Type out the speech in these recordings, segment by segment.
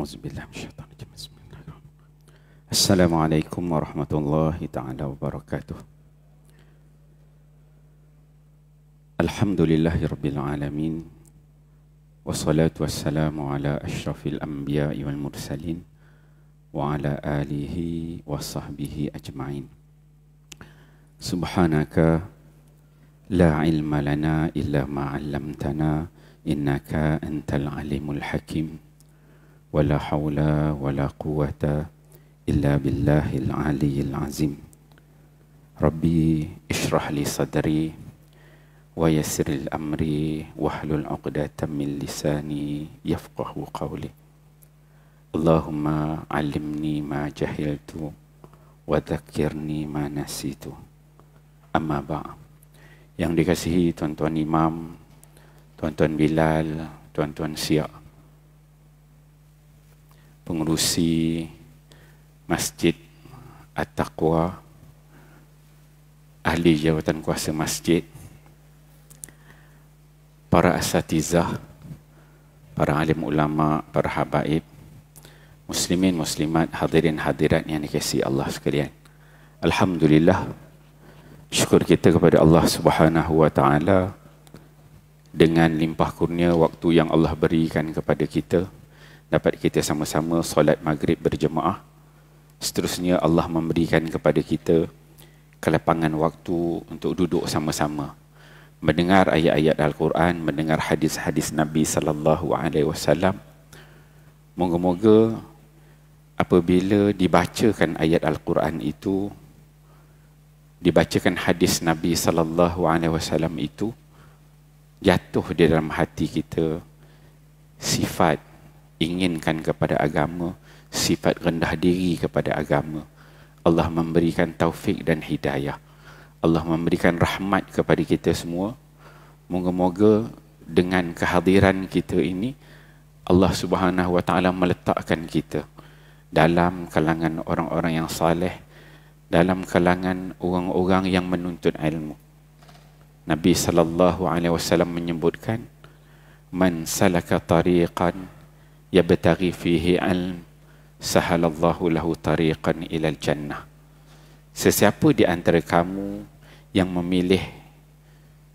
A'udzubillahi minasyaitonir rajim. Bismillahirrahmanirrahim. Assalamualaikum warahmatullahi ta'ala wabarakatuh. Alhamdulillahi rabbil alamin. Wassalatu wassalamu ala asyrafil anbiya'i wal mursalin wa ala alihi wa sahbihi ajma'in. Subhanaka la ilma lana illa ma 'allamtana innaka antal alimul hakim. Wala hawla wala quwwata illa billahil aliyyil azim. Rabbi ishrah li sadri wa yassir amri wahlul 'uqdatam min lisani yafqahu qawli. Allahumma 'allimni ma jahiltu wa dhakkirni ma nasitu. Amma ba'. Yang dikasihi tuan-tuan imam, tuan-tuan Bilal, tuan-tuan Siak, pengurusi Masjid At-Taqwa, ahli jawatan kuasa masjid, para asatizah, para alim ulama, para habaib, muslimin, muslimat, hadirin, hadirat yang dikasihi Allah sekalian. Alhamdulillah, syukur kita kepada Allah Subhanahu wa ta'ala dengan limpah kurnia waktu yang Allah berikan kepada kita, dapat kita sama-sama solat maghrib berjemaah. Seterusnya Allah memberikan kepada kita kelapangan waktu untuk duduk sama-sama, mendengar ayat-ayat Al-Quran, mendengar hadis-hadis Nabi sallallahu alaihi wasallam. Moga-moga apabila dibacakan ayat Al-Quran itu, dibacakan hadis Nabi sallallahu alaihi wasallam itu, jatuh di dalam hati kita sifat inginkan kepada agama, sifat rendah diri kepada agama. Allah memberikan taufik dan hidayah. Allah memberikan rahmat kepada kita semua. Moga-moga dengan kehadiran kita ini, Allah Subhanahu wa ta'ala meletakkan kita dalam kalangan orang-orang yang saleh, dalam kalangan orang-orang yang menuntut ilmu. Nabi sallallahu alaihi wasallam menyebutkan, man salaka tariqan yabtaghi fihi ilm sahalallahu lahu tariqan ilal jannah. Sesiapa di antara kamu yang memilih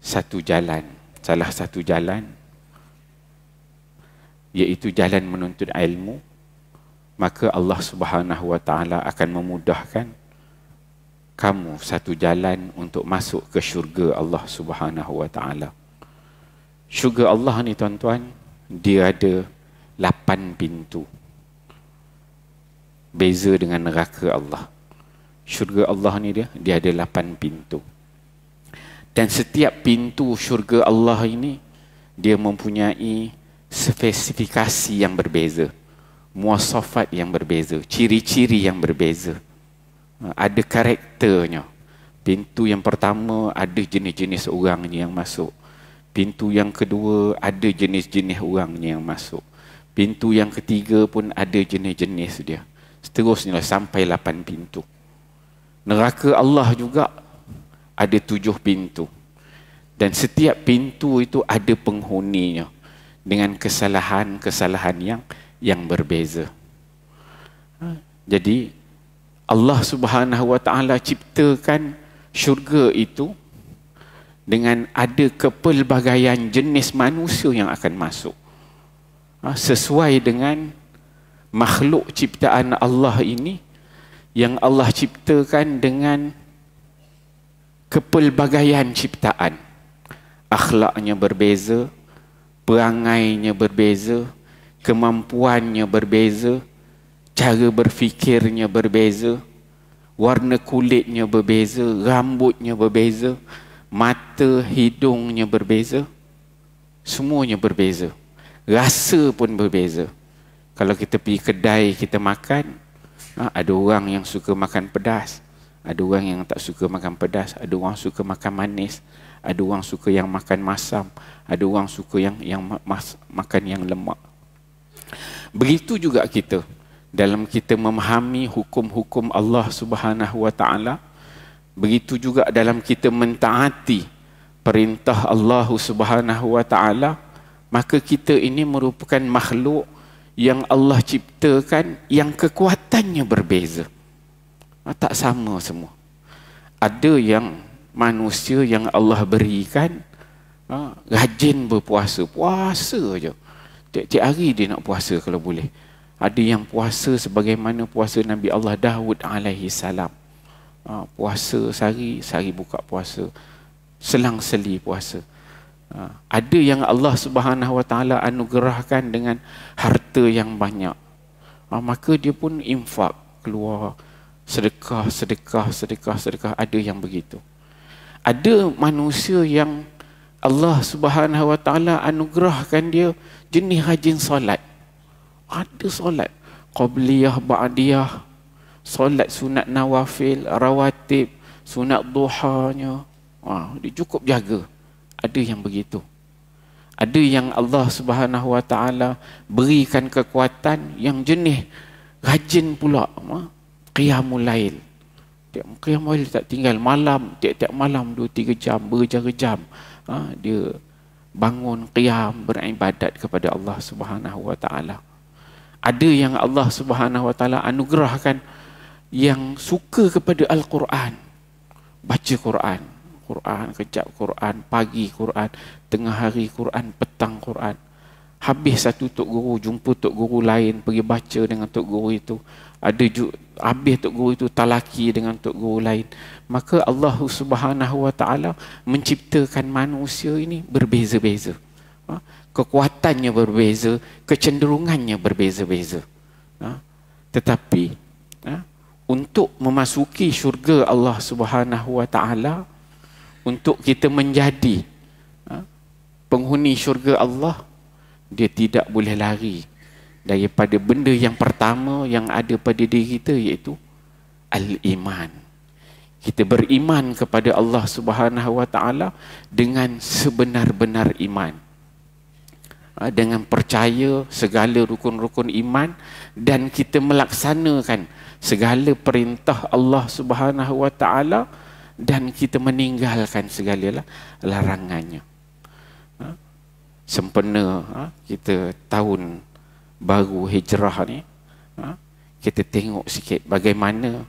satu jalan, salah satu jalan, iaitu jalan menuntut ilmu, maka Allah Subhanahu wa ta'ala akan memudahkan kamu satu jalan untuk masuk ke syurga Allah Subhanahu wa ta'ala. Syurga Allah ni tuan-tuan, dia ada 8 pintu. Beza dengan neraka Allah. Syurga Allah ni dia ada 8 pintu. Dan setiap pintu syurga Allah ini, dia mempunyai spesifikasi yang berbeza, muasafat yang berbeza, ciri-ciri yang berbeza. Ada karakternya. Pintu yang pertama ada jenis-jenis orangnya yang masuk. Pintu yang kedua ada jenis-jenis orangnya yang masuk. Pintu yang ketiga pun ada jenis-jenis dia. Seterusnya sampai 8 pintu. Neraka Allah juga ada 7 pintu. Dan setiap pintu itu ada penghuninya dengan kesalahan-kesalahan yang berbeza. Jadi Allah Subhanahu wa ta'ala ciptakan syurga itu dengan ada kepelbagaian jenis manusia yang akan masuk. Sesuai dengan makhluk ciptaan Allah ini, yang Allah ciptakan dengan kepelbagaian ciptaan. Akhlaknya berbeza, perangainya berbeza, kemampuannya berbeza, cara berfikirnya berbeza, warna kulitnya berbeza, rambutnya berbeza, mata, hidungnya berbeza, semuanya berbeza. Rasa pun berbeza. Kalau kita pergi kedai, kita makan, ada orang yang suka makan pedas, ada orang yang tak suka makan pedas, ada orang suka makan manis, ada orang suka yang makan masam, ada orang suka yang makan yang lemak. Begitu juga kita dalam kita memahami hukum-hukum Allah Subhanahu wa ta'ala, begitu juga dalam kita mentaati perintah Allah Subhanahu wa ta'ala, maka kita ini merupakan makhluk yang Allah ciptakan yang kekuatannya berbeza. Tak sama semua. Ada yang manusia yang Allah berikan rajin berpuasa, puasa je. Tiap-tiap hari dia nak puasa kalau boleh. Ada yang puasa sebagaimana puasa Nabi Allah Daud alaihi salam. Puasa sehari buka puasa, selang-seli puasa. Ada yang Allah Subhanahu wa taala anugerahkan dengan harta yang banyak. Maka dia pun infak, keluar sedekah. Ada yang begitu. Ada manusia yang Allah Subhanahu wa taala anugerahkan dia jenis rajin solat. Ada solat qabliyah, ba'diyah, solat sunat nawafil, rawatib, sunat duhanya. Dia cukup jaga. Ada yang begitu. Ada yang Allah Subhanahu wa taala berikan kekuatan yang jenis rajin pula qiyamul lail. Qiyamul lail tak tinggal malam, tiap-tiap malam 2-3 jam, berjam-jam. Dia bangun qiyam, beribadat kepada Allah Subhanahu wa taala. Ada yang Allah Subhanahu wa taala anugerahkan yang suka kepada Al-Quran. Baca Quran, kejap Quran, pagi Quran, tengah hari Quran, petang Quran. Habis satu tok guru, jumpa tok guru lain, pergi baca dengan tok guru itu. Ada juga habis tok guru itu talaki dengan tok guru lain. Maka Allah Subhanahu wa taala menciptakan manusia ini berbeza-beza. Kekuatannya berbeza, kecenderungannya berbeza-beza. Tetapi untuk memasuki syurga Allah Subhanahu wa taala, untuk kita menjadi penghuni syurga Allah, dia tidak boleh lari daripada benda yang pertama yang ada pada diri kita, iaitu al-iman. Kita beriman kepada Allah Subhanahu wa taala dengan sebenar-benar iman, dengan percaya segala rukun-rukun iman, dan kita melaksanakan segala perintah Allah Subhanahu wa taala, dan kita meninggalkan segala larangannya. Sempena kita tahun baru hijrah ni, kita tengok sikit bagaimana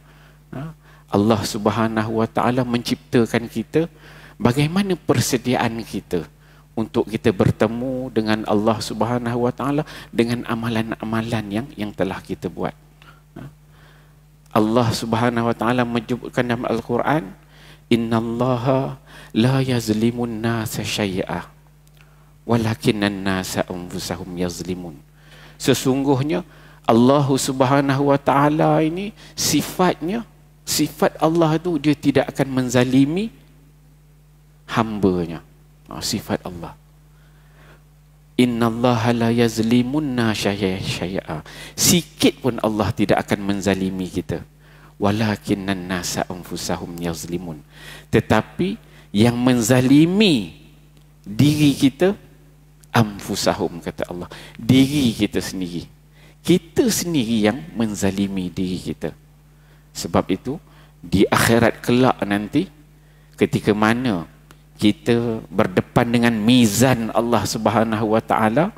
Allah Subhanahu wa taala menciptakan kita, bagaimana persediaan kita untuk kita bertemu dengan Allah Subhanahu wa taala dengan amalan-amalan yang telah kita buat. Allah Subhanahu wa taala menyebutkan dalam Al-Quran, innallaha la yazlimun nasa syai'a walakinnan nasa anfusahum yazlimun. Sesungguhnya Allah Subhanahu wa taala ini sifatnya, sifat Allah itu dia tidak akan menzalimi hambanya. Sifat Allah, innallaha la yazlimun nasa syai'a, sikit pun Allah tidak akan menzalimi kita. Walakinnan nasa anfusahum yazlimun, tetapi yang menzalimi diri kita, anfusahum kata Allah, diri kita sendiri. Kita sendiri yang menzalimi diri kita. Sebab itu di akhirat kelak nanti, ketika mana kita berdepan dengan mizan Allah Subhanahu wa taala,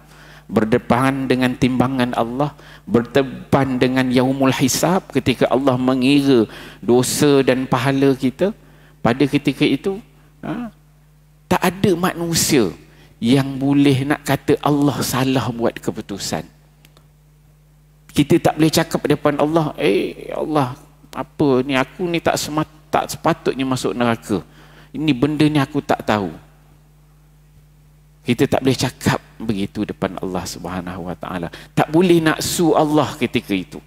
berdepan dengan timbangan Allah, berdepan dengan yaumul hisab, ketika Allah mengira dosa dan pahala kita, pada ketika itu tak ada manusia yang boleh nak kata Allah salah buat keputusan. Kita tak boleh cakap di depan Allah, Allah, apa ni, aku ni tak sepatutnya masuk neraka, ini benda ni aku tak tahu. Kita tak boleh cakap begitu depan Allah Subhanahu wa taala. Tak boleh naksu Allah ketika itu.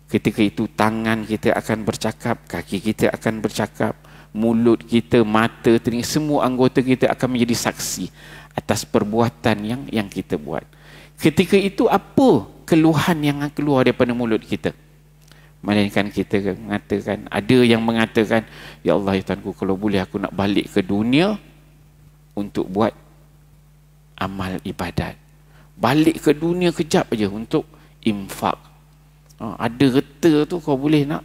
Ketika itu tangan kita akan bercakap, kaki kita akan bercakap, mulut kita, mata, telinga, semua anggota kita akan menjadi saksi atas perbuatan yang kita buat. Ketika itu apa keluhan yang keluar daripada mulut kita? Melainkan kita mengatakan, ada yang mengatakan, ya Allah ya Tuhanku, kalau boleh aku nak balik ke dunia untuk buat amal ibadat. Balik ke dunia kejap aja untuk infak. Ada reta tu kau boleh nak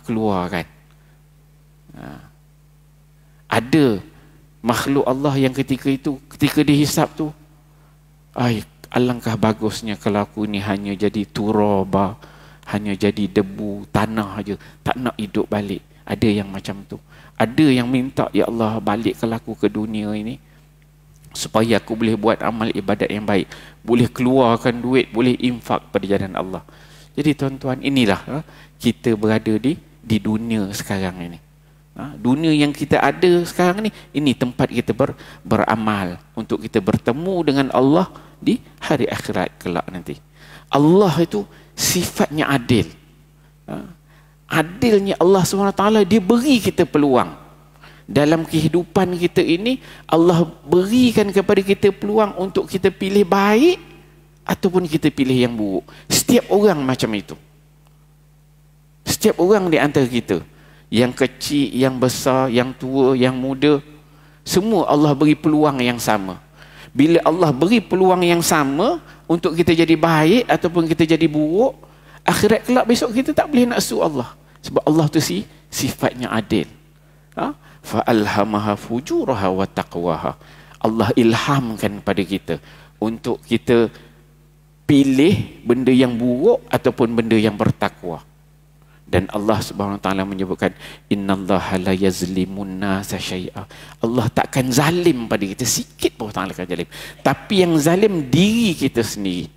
keluarkan. Ada makhluk Allah yang ketika itu, ketika dihisap tu, alangkah bagusnya kalau aku ni hanya jadi turaba, hanya jadi debu, tanah aja, tak nak hidup balik. Ada yang macam tu. Ada yang minta, ya Allah, balikkanlah aku ke dunia ini supaya aku boleh buat amal ibadat yang baik, boleh keluarkan duit, boleh infak pada jalan Allah. Jadi tuan-tuan, inilah kita berada di dunia sekarang ini. Dunia yang kita ada sekarang ni, ini tempat kita beramal untuk kita bertemu dengan Allah di hari akhirat kelak nanti. Allah itu sifatnya adil. Adilnya Allah SWT, dia beri kita peluang. Dalam kehidupan kita ini, Allah berikan kepada kita peluang untuk kita pilih baik ataupun kita pilih yang buruk. Setiap orang macam itu. Setiap orang di antara kita, yang kecil, yang besar, yang tua, yang muda, semua Allah beri peluang yang sama. Bila Allah beri peluang yang sama untuk kita jadi baik ataupun kita jadi buruk, akhirat kelak besok kita tak boleh nak su Allah. Sebab Allah tu sifatnya adil. Fa'alhamaha fujuraha wa taqwaha. Allah ilhamkan pada kita untuk kita pilih benda yang buruk ataupun benda yang bertakwa. Dan Allah Subhanahu Wa Taala menyebutkan, innallaha la yazlimun nasa syai'a. Allah takkan zalim pada kita sikit pun, Allah takkan zalim. Tapi yang zalim diri kita sendiri.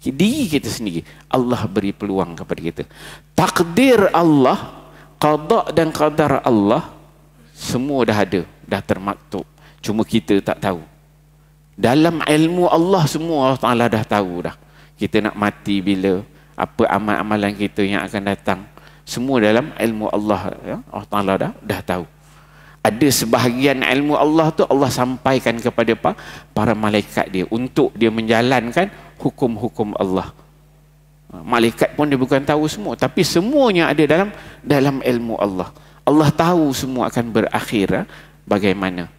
Diri kita sendiri. Allah beri peluang kepada kita. Takdir Allah, qada dan qadar Allah, semua dah ada, dah termaktub. Cuma kita tak tahu. Dalam ilmu Allah semua Allah Ta'ala dah tahu dah. Kita nak mati bila, apa amal-amalan kita yang akan datang, semua dalam ilmu Allah, ya? Allah Ta'ala dah tahu. Ada sebahagian ilmu Allah tu Allah sampaikan kepada para malaikat dia untuk dia menjalankan hukum-hukum Allah. Malaikat pun dia bukan tahu semua, tapi semuanya ada dalam ilmu Allah. Allah tahu semua akan berakhir bagaimana.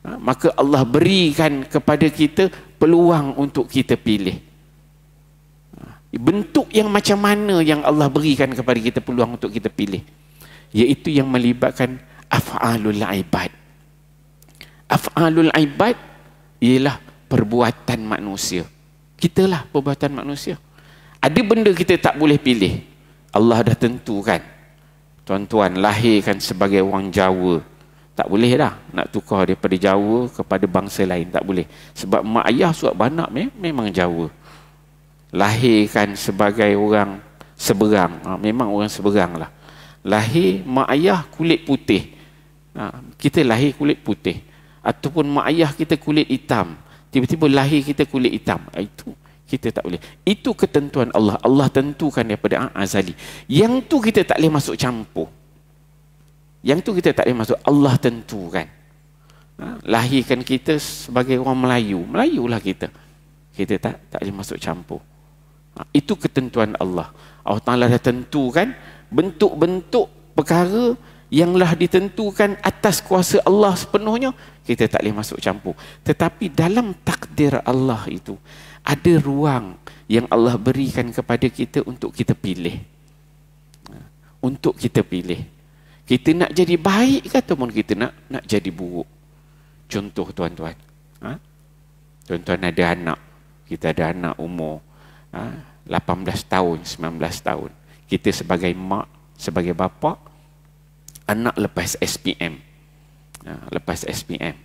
Maka Allah berikan kepada kita peluang untuk kita pilih. Bentuk yang macam mana yang Allah berikan kepada kita peluang untuk kita pilih? Iaitu yang melibatkan af'alul ibad. Af'alul ibad ialah perbuatan manusia. Kitalah perbuatan manusia. Ada benda kita tak boleh pilih. Allah dah tentukan. Tuan-tuan lahirkan sebagai orang Jawa, tak boleh dah nak tukar daripada Jawa kepada bangsa lain, tak boleh. Sebab mak ayah surat beranak memang Jawa. Lahirkan sebagai orang seberang, memang orang seberang lah. Lahir mak ayah kulit putih, kita lahir kulit putih. Ataupun mak ayah kita kulit hitam, tiba-tiba lahir kita kulit hitam, itu kita tak boleh. Itu ketentuan Allah. Allah tentukan daripada azali. Yang tu kita tak boleh masuk campur. Yang tu kita tak boleh masuk. Allah tentukan. Lahirkan kita sebagai orang Melayu, Melayulah kita. Kita tak boleh masuk campur. Itu ketentuan Allah. Allah Ta'ala dah tentukan bentuk-bentuk perkara yanglah ditentukan atas kuasa Allah sepenuhnya. Kita tak boleh masuk campur. Tetapi dalam takdir Allah itu ada ruang yang Allah berikan kepada kita untuk kita pilih. Untuk kita pilih. Kita nak jadi baik ke ataupun kita nak jadi buruk. Contoh tuan-tuan. Tuan-tuan ada anak. Kita ada anak umur 18 tahun, 19 tahun. Kita sebagai mak, sebagai bapa, anak lepas SPM. Lepas SPM.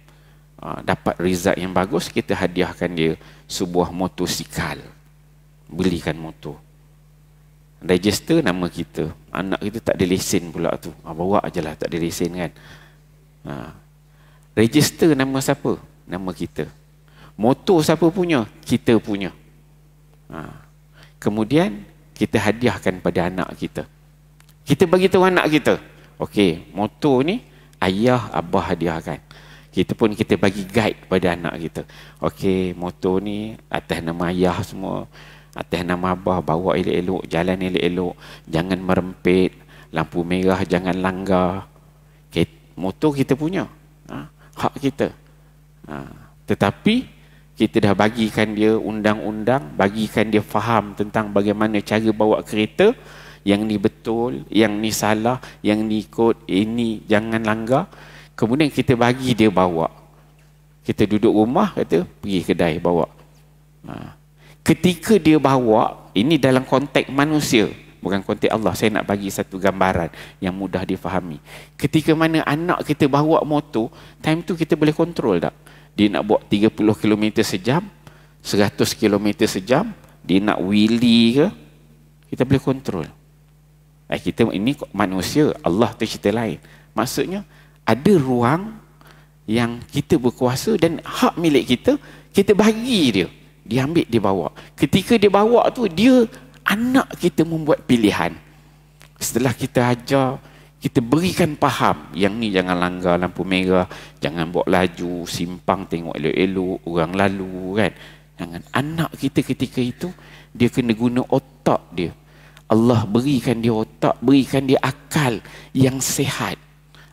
Dapat result yang bagus, kita hadiahkan dia sebuah motosikal. Belikan motor. Register nama kita. Anak kita tak ada lesen pula tu. Bawa je lah, tak ada lesen kan. Register nama siapa? Nama kita. Motor siapa punya? Kita punya. Kemudian kita hadiahkan pada anak kita. Kita bagi tahu anak kita, okey, motor ni ayah, abah hadiahkan. Kita pun kita bagi guide pada anak kita. Okey, motor ni atas nama ayah semua, atas nama abah, bawa elok-elok, jalan elok-elok, jangan merempit, lampu merah jangan langgar. Motor kita punya, hak kita. Tetapi kita dah bagikan dia undang-undang, bagikan dia faham tentang bagaimana cara bawa kereta. Yang ni betul, yang ni salah, yang ni ikut, ini jangan langgar. Kemudian kita bagi dia bawa. Kita duduk rumah, kata pergi kedai bawa. Ketika dia bawa, ini dalam konteks manusia, bukan konteks Allah. Saya nak bagi satu gambaran yang mudah difahami. Ketika mana anak kita bawa motor, time tu kita boleh kontrol tak? Dia nak bawa 30 km sejam, 100 km sejam, dia nak wheelie ke, kita boleh kontrol. Kita ini manusia, Allah tu cerita lain. Maksudnya ada ruang yang kita berkuasa dan hak milik kita, kita bagi dia. Dia ambil, dia bawa. Ketika dia bawa tu, dia, anak kita membuat pilihan. Setelah kita ajar, kita berikan faham, yang ni jangan langgar lampu merah, jangan bawa laju, simpang tengok elok-elok, orang lalu kan. Jangan. Anak kita ketika itu, dia kena guna otak dia. Allah berikan dia otak, berikan dia akal yang sihat.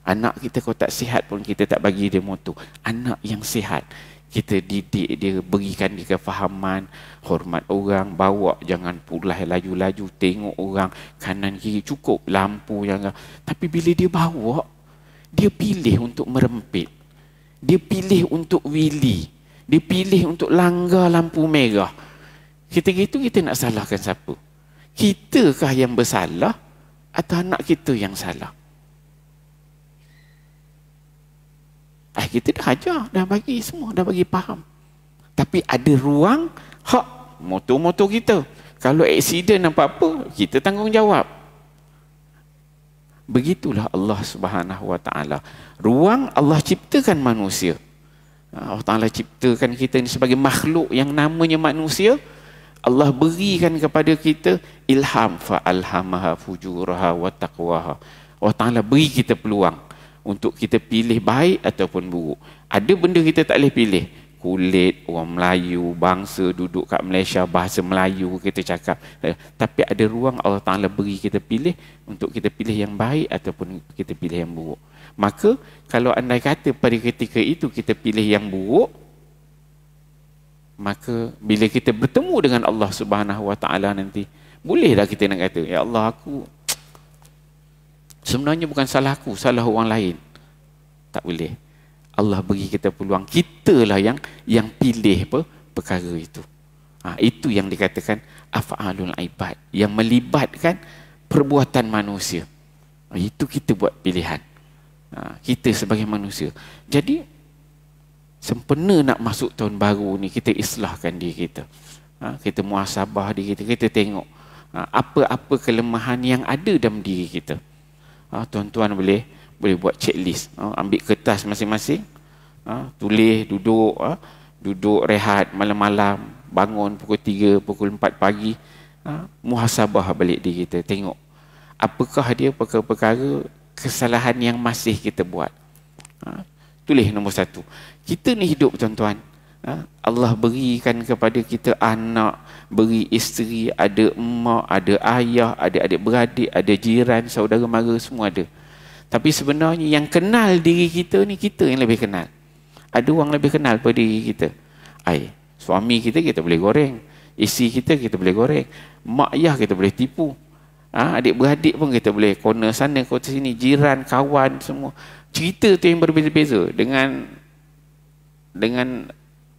Anak kita kalau tak sihat pun kita tak bagi dia motor. Anak yang sihat, kita didik dia, berikan dia kefahaman, hormat orang, bawa jangan pulai laju-laju, tengok orang kanan kiri, cukup lampu yang. Tapi bila dia bawa, dia pilih untuk merempit, dia pilih untuk wheelie, dia pilih untuk langgar lampu merah. Kita gitu, kita nak salahkan siapa? Kitakah yang bersalah atau anak kita yang salah? Kita dah ajar, dah bagi semua, dah bagi faham. Tapi ada ruang hak motor-motor kita. Kalau aksiden apa-apa, kita tanggungjawab. Begitulah Allah Subhanahu Wa Taala. Ruang Allah ciptakan manusia. Allah Taala ciptakan kita ni sebagai makhluk yang namanya manusia. Allah berikan kepada kita ilham, fa alhamaha fujuraha wa taqwaha. Allah Taala beri kita peluang untuk kita pilih baik ataupun buruk. Ada benda kita tak boleh pilih. Kulit, orang Melayu, bangsa, duduk kat Malaysia, bahasa Melayu kita cakap. Tapi ada ruang Allah Ta'ala beri kita pilih untuk kita pilih yang baik ataupun kita pilih yang buruk. Maka kalau andai kata pada ketika itu kita pilih yang buruk, maka bila kita bertemu dengan Allah Subhanahu Wa Ta'ala nanti, boleh tak kita nak kata, ya Allah, aku sebenarnya bukan salah aku, salah orang lain. Tak boleh. Allah bagi kita peluang, kitalah yang pilih perkara itu. Itu yang dikatakan af'alul ibad, yang melibatkan perbuatan manusia. Itu kita buat pilihan. Kita sebagai manusia. Jadi sempena nak masuk tahun baru ni, kita islahkan diri kita. Kita muhasabah diri kita, kita tengok apa-apa kelemahan yang ada dalam diri kita. Tuan-tuan boleh buat checklist. Ambil kertas masing-masing, tulis, duduk rehat malam-malam, bangun pukul 3, pukul 4 pagi, muhasabah balik diri kita, tengok apakah dia perkara-perkara kesalahan yang masih kita buat. Tulis nombor 1. Kita ni hidup, tuan-tuan, Allah berikan kepada kita anak, beri isteri, ada emak, ada ayah, ada adik-beradik, ada jiran, saudara mara, semua ada. Tapi sebenarnya yang kenal diri kita ni, kita yang lebih kenal. Ada orang lebih kenal pada diri kita. Suami kita boleh goreng, isteri kita boleh goreng, mak ayah kita boleh tipu, adik-beradik pun kita boleh corner sana, corner sini, jiran, kawan, semua. Cerita tu yang berbeza-beza. Dengan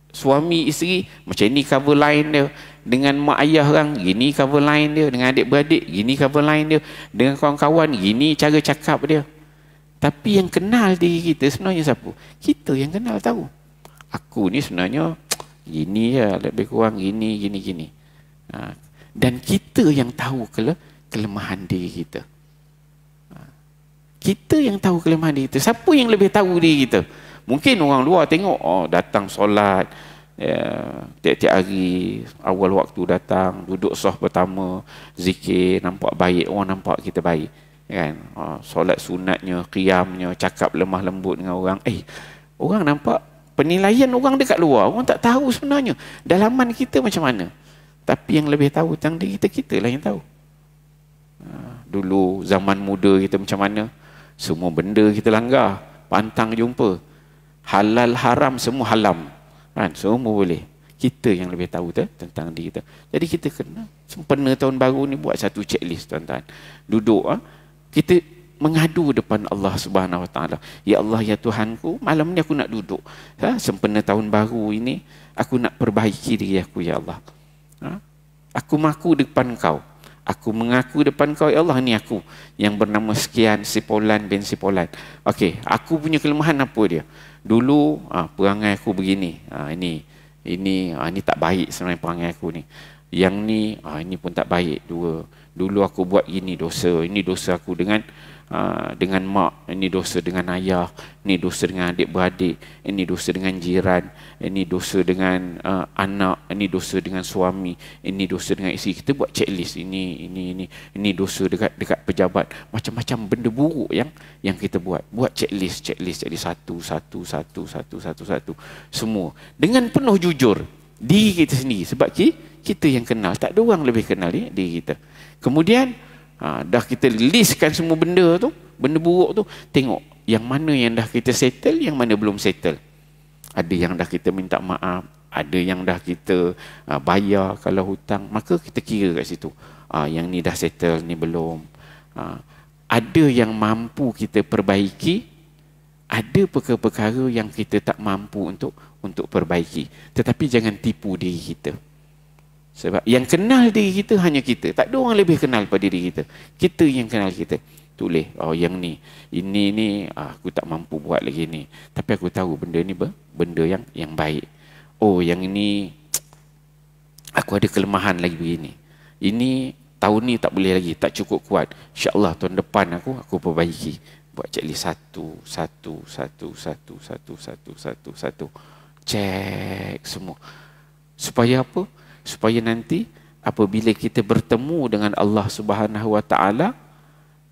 suami isteri, macam ni cover line dia. Dengan mak ayah orang, gini cover line dia. Dengan adik-beradik, gini cover line dia. Dengan kawan-kawan, gini cara cakap dia. Tapi yang kenal diri kita sebenarnya siapa? Kita yang kenal tahu. Aku ni sebenarnya gini ya, lebih kurang gini. Dan kita yang tahu kelemahan diri kita. Kita yang tahu kelemahan diri kita. Siapa yang lebih tahu diri kita? Mungkin orang luar tengok, datang solat, tiap-tiap hari, awal waktu datang, duduk saf pertama, zikir, nampak baik, orang nampak kita baik. Kan? Solat sunatnya, qiyamnya, cakap lemah lembut dengan orang. Orang nampak, penilaian orang dekat luar, orang tak tahu sebenarnya dalaman kita macam mana. Tapi yang lebih tahu tentang diri kita, kita lah yang tahu. Dulu zaman muda kita macam mana, semua benda kita langgar, pantang jumpa, halal haram semua halam, kan? Semua boleh. Kita yang lebih tahu tentang diri kita. Jadi kita kena sempena tahun baru ni buat satu checklist, tuan-tuan. Duduk, kita mengadu depan Allah Subhanahu Wa Taala. Ya Allah, ya Tuhanku, malam ni aku nak duduk. Sempena tahun baru ini, aku nak perbaiki diri aku, ya Allah. Aku mengaku depan Kau. Aku mengaku depan Kau, ya Allah, ni aku yang bernama sekian, Sipolan bin Sipolan. Okey, aku punya kelemahan apa dia? Dulu perangai aku begini. Ini tak baik sebenarnya perangai aku ni. Yang ni ini pun tak baik. Dulu aku buat gini dosa. Ini dosa aku dengan mak, ini dosa dengan ayah, ini dosa dengan adik-beradik, ini dosa dengan jiran, ini dosa dengan anak, ini dosa dengan suami, ini dosa dengan isteri. Kita buat checklist, ini dosa dekat pejabat, macam-macam benda buruk yang kita buat checklist satu semua dengan penuh jujur diri kita sendiri, sebab kita yang kenal, tak ada orang lebih kenal diri kita. Kemudian dah kita listkan semua benda tu, benda buruk tu, tengok yang mana yang dah kita settle, yang mana belum settle. Ada yang dah kita minta maaf, ada yang dah kita bayar kalau hutang, maka kita kira kat situ. Yang ni dah settle, ni belum. Ada yang mampu kita perbaiki, ada perkara-perkara yang kita tak mampu untuk perbaiki. Tetapi jangan tipu diri kita. Sebab yang kenal diri kita hanya kita. Tak ada orang lebih kenal pada diri kita. Kita yang kenal kita. Tulis, yang ni, ini aku tak mampu buat lagi ni. Tapi aku tahu benda ni benda yang baik. Yang ini aku ada kelemahan lagi begini. Ini tahun ni tak boleh lagi, tak cukup kuat. InsyaAllah tahun depan aku perbaiki. Buat checklist satu. Cek semua. Supaya apa? Supaya nanti apabila kita bertemu dengan Allah Subhanahu Wa Taala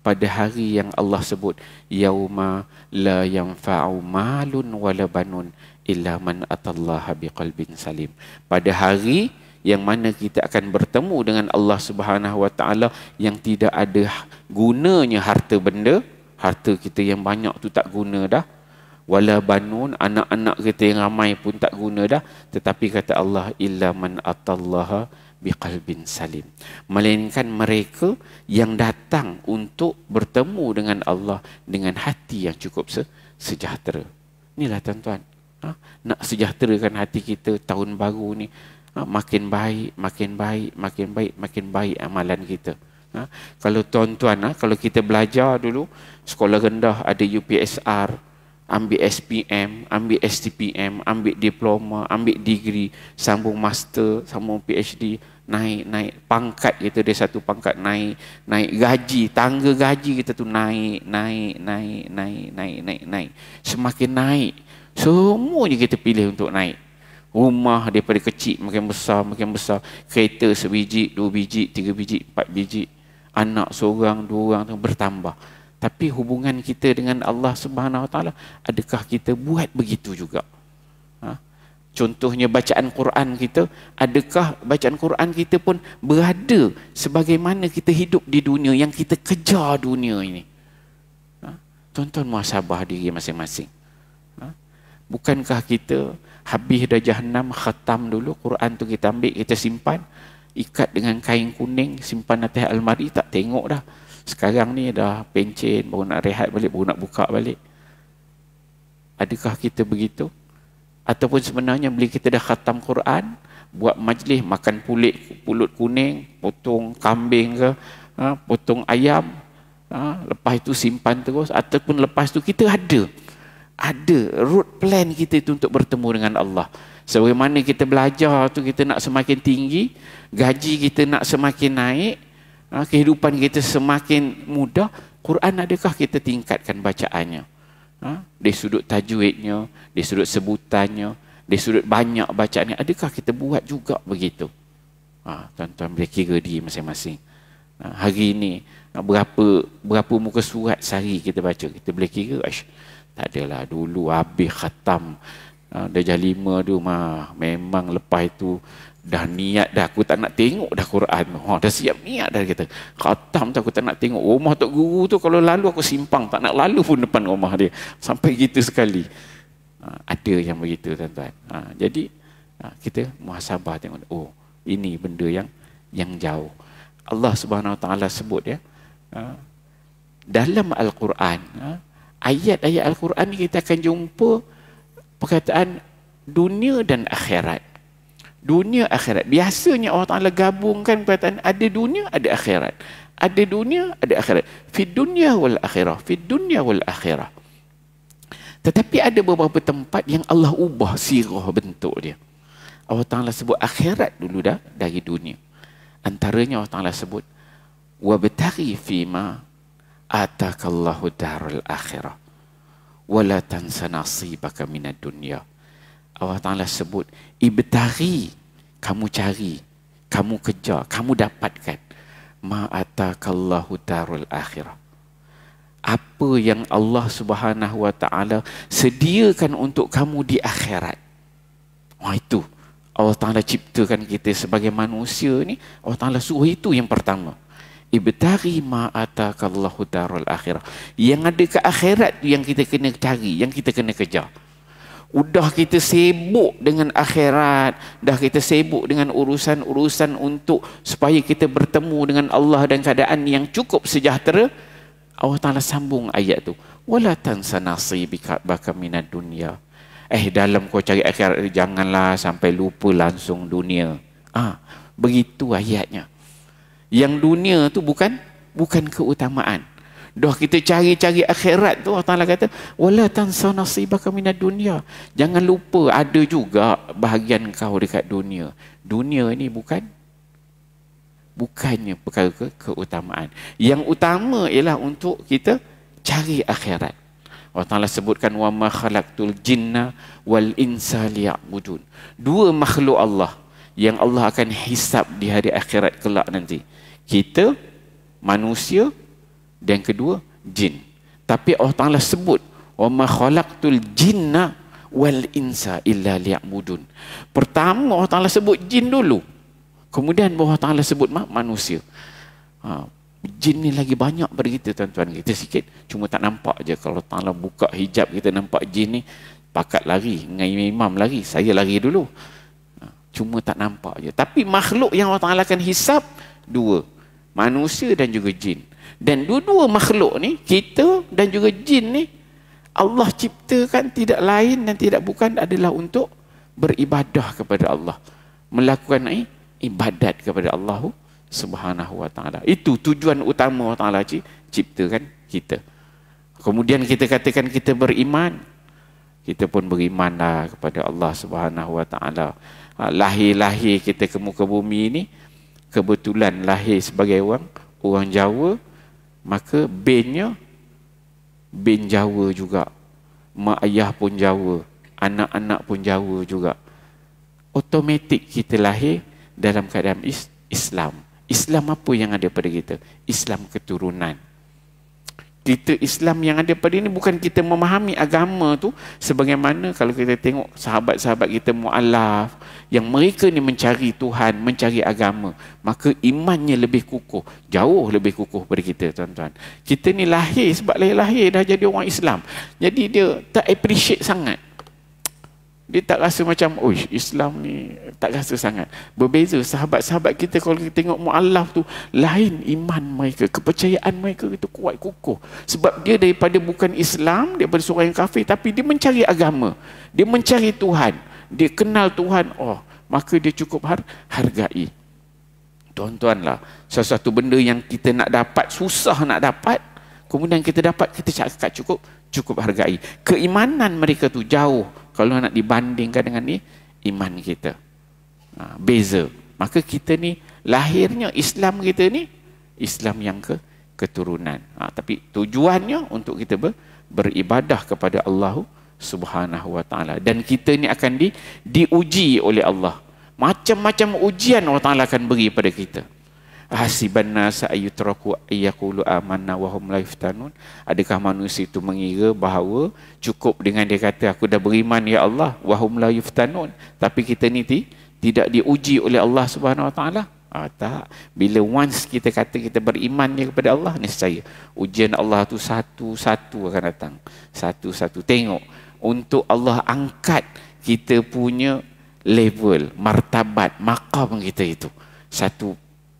pada hari yang Allah sebut, yauma la yanfa'u malun wala banun illa man atallaha biqalbin salim. Pada hari yang mana kita akan bertemu dengan Allah Subhanahu Wa Taala yang tidak ada gunanya harta benda, harta kita yang banyak tu tak guna dah. Wala banun, anak-anak kita yang ramai pun tak guna dah. Tetapi kata Allah, illa man atallaha biqalbin salim. Melainkan mereka yang datang untuk bertemu dengan Allah dengan hati yang cukup sejahtera. Inilah tuan-tuan. Nak sejahterakan hati kita tahun baru ni. Makin baik amalan kita. Kalau tuan-tuan, kalau kita belajar dulu, sekolah rendah ada UPSR, ambil SPM, ambil STPM, ambil diploma, ambil degree, sambung master, sambung PhD, naik pangkat kita, dia satu pangkat naik gaji, tangga gaji kita tu naik. Semakin naik, semuanya kita pilih untuk naik. Rumah daripada kecil makin besar, kereta sebiji, 2 biji, 3 biji, 4 biji, anak seorang, 2 orang bertambah. Tapi hubungan kita dengan Allah Subhanahu Wa Taala, adakah kita buat begitu juga? Contohnya bacaan Quran kita, adakah bacaan Quran kita pun berada sebagaimana kita hidup di dunia yang kita kejar dunia ini? Tuan-tuan muhasabah diri masing-masing. Bukankah kita habis dah Jahannam, khatam dulu Quran tu, kita ambil, kita simpan, ikat dengan kain kuning, simpan atas almari, tak tengok dah. Sekarang ni dah pencen, baru nak rehat balik, baru nak buka balik. Adakah kita begitu? Ataupun sebenarnya bila kita dah khatam Quran, buat majlis, makan pulut kuning, potong kambing ke, potong ayam, lepas itu simpan terus. Ataupun lepas itu kita ada road plan kita itu untuk bertemu dengan Allah. Sebagaimana kita belajar tu, kita nak semakin tinggi, gaji kita nak semakin naik, kehidupan kita semakin mudah. Quran adakah kita tingkatkan bacaannya? Dari sudut tajwidnya, dari sudut sebutannya, dari sudut banyak bacaannya, adakah kita buat juga begitu? Tuan-tuan boleh kira diri masing-masing. Hari ini berapa muka surat sehari kita baca? Kita boleh kira? Tak adalah, dulu habis khatam darjah 5 tu memang lepas itu dah niat dah, aku tak nak tengok dah Quran. Dah siap niat dah, kata khatam tu aku tak nak tengok. Rumah tok guru tu kalau lalu aku simpang, tak nak lalu pun depan rumah dia. Sampai gitu sekali. Ada yang begitu tuan-tuan. Jadi kita muhasabah tengok, ini benda yang jauh. Allah Subhanahu Wa Taala sebut ya, dalam Al-Quran, ayat-ayat Al-Quran ni kita akan jumpa perkataan dunia dan akhirat. Dunia akhirat. Biasanya Allah Ta'ala gabungkan perkataan ada dunia, ada akhirat. Ada dunia, ada akhirat. Fid dunya wal akhirah. Fid dunya wal akhirah. Tetapi ada beberapa tempat yang Allah ubah sirah bentuk dia. Allah Ta'ala sebut akhirat dulu dah dari dunia. Antaranya Allah Ta'ala sebut wabtaghi fima atakallahu darul akhirah wala tansa nasibaka minad dunya. Allah Ta'ala sebut ibtaghi, kamu cari, kamu kejar, kamu dapatkan ma atakallahu darul akhirah, apa yang Allah Subhanahu wa Ta'ala sediakan untuk kamu di akhirat. Itu Allah Ta'ala ciptakan kita sebagai manusia ni, Allah Ta'ala suruh itu yang pertama. Ibtaghi ma atakallahu darul akhirah. Yang ada ke akhirat yang kita kena cari, yang kita kena kejar. Udah kita sibuk dengan akhirat, dah kita sibuk dengan urusan-urusan untuk supaya kita bertemu dengan Allah dan keadaan yang cukup sejahtera, Allah Ta'ala sambung ayat tu. Wala tansa nasibaka minad dunya. Dalam kau cari akhirat, janganlah sampai lupa langsung dunia. Begitu ayatnya. Yang dunia tu bukan keutamaan. Dah kita cari-cari akhirat tu, Allah Ta'ala kata wala tansa nasibaka minad dunya. Jangan lupa ada juga bahagian kau dekat dunia. Dunia ni bukannya perkara keutamaan. Yang utama ialah untuk kita cari akhirat. Allah Ta'ala sebutkan wa ma khalaqtul jinna wal insa liya'budun. Dua makhluk Allah yang Allah akan hisab di hari akhirat kelak nanti. Kita, manusia, dan kedua, jin. Tapi Allah Ta'ala sebut wa ma khalaqtul jinna wal insa illa liya'budun. Pertama Allah Ta'ala sebut jin dulu. Kemudian Allah Ta'ala sebut manusia. Jin ni lagi banyak pada kita, tuan-tuan. Kita sikit cuma tak nampak je. Kalau Allah Ta'ala buka hijab, kita nampak jin ni, pakat lari, dengan imam lari, saya lari dulu. Cuma tak nampak je. Tapi makhluk yang Allah Ta'ala akan hisab dua, manusia dan juga jin. Dan dua-dua makhluk ni, kita dan juga jin ni, Allah ciptakan tidak lain dan tidak bukan adalah untuk beribadah kepada Allah, melakukan ibadat kepada Allah Subhanahu wa Ta'ala. Itu tujuan utama Allah Ta'ala ciptakan kita. Kemudian kita katakan kita beriman, kita pun berimanlah kepada Allah Subhanahu wa Ta'ala. Lahir kita ke muka bumi ini, kebetulan lahir sebagai orang Jawa, maka bin Jawa juga, mak ayah pun Jawa, anak-anak pun Jawa juga. Automatik kita lahir dalam keadaan Islam. Islam apa yang ada pada kita? Islam keturunan. Kita Islam yang ada pada ini bukan kita memahami agama tu sebagaimana kalau kita tengok sahabat-sahabat kita mu'alaf yang mereka ni mencari Tuhan, mencari agama, maka imannya lebih kukuh, jauh lebih kukuh pada kita, tuan-tuan. Kita ni lahir, sebab lahir dah jadi orang Islam, jadi dia tak appreciate sangat. Dia tak rasa macam, Islam ni tak rasa sangat. Berbeza sahabat-sahabat kita, kalau kita tengok mu'alaf tu, lain iman mereka, kepercayaan mereka itu kuat kukuh. Sebab dia daripada bukan Islam, daripada seorang yang kafir, tapi dia mencari agama, dia mencari Tuhan, dia kenal Tuhan, maka dia cukup hargai. Tuan-tuan lah, sesuatu benda yang kita nak dapat, susah nak dapat, kemudian kita dapat, kita cakap cukup hargai. Keimanan mereka tu jauh kalau nak dibandingkan dengan iman kita. Beza. Maka kita ni lahirnya Islam, kita ni Islam yang keturunan. Tapi tujuannya untuk kita beribadah kepada Allah Subhanahu wa Ta'ala. Dan kita ni akan diuji oleh Allah. Macam-macam ujian Allah Ta'ala akan beri pada kita. Hasiban nasa ayyutraku ayyaqulu amanna wa hum la yuftanun. Adakah manusia itu mengira bahawa cukup dengan dia kata aku dah beriman ya Allah, wa hum la yuftanun, tapi kita ni tidak diuji oleh Allah Subhanahu wa Ta'ala? Tak. Bila once kita kata kita beriman kepada Allah, niscaya ujian Allah tu satu-satu akan datang. Satu-satu. Tengok, untuk Allah angkat kita punya level, martabat, maqam kita itu.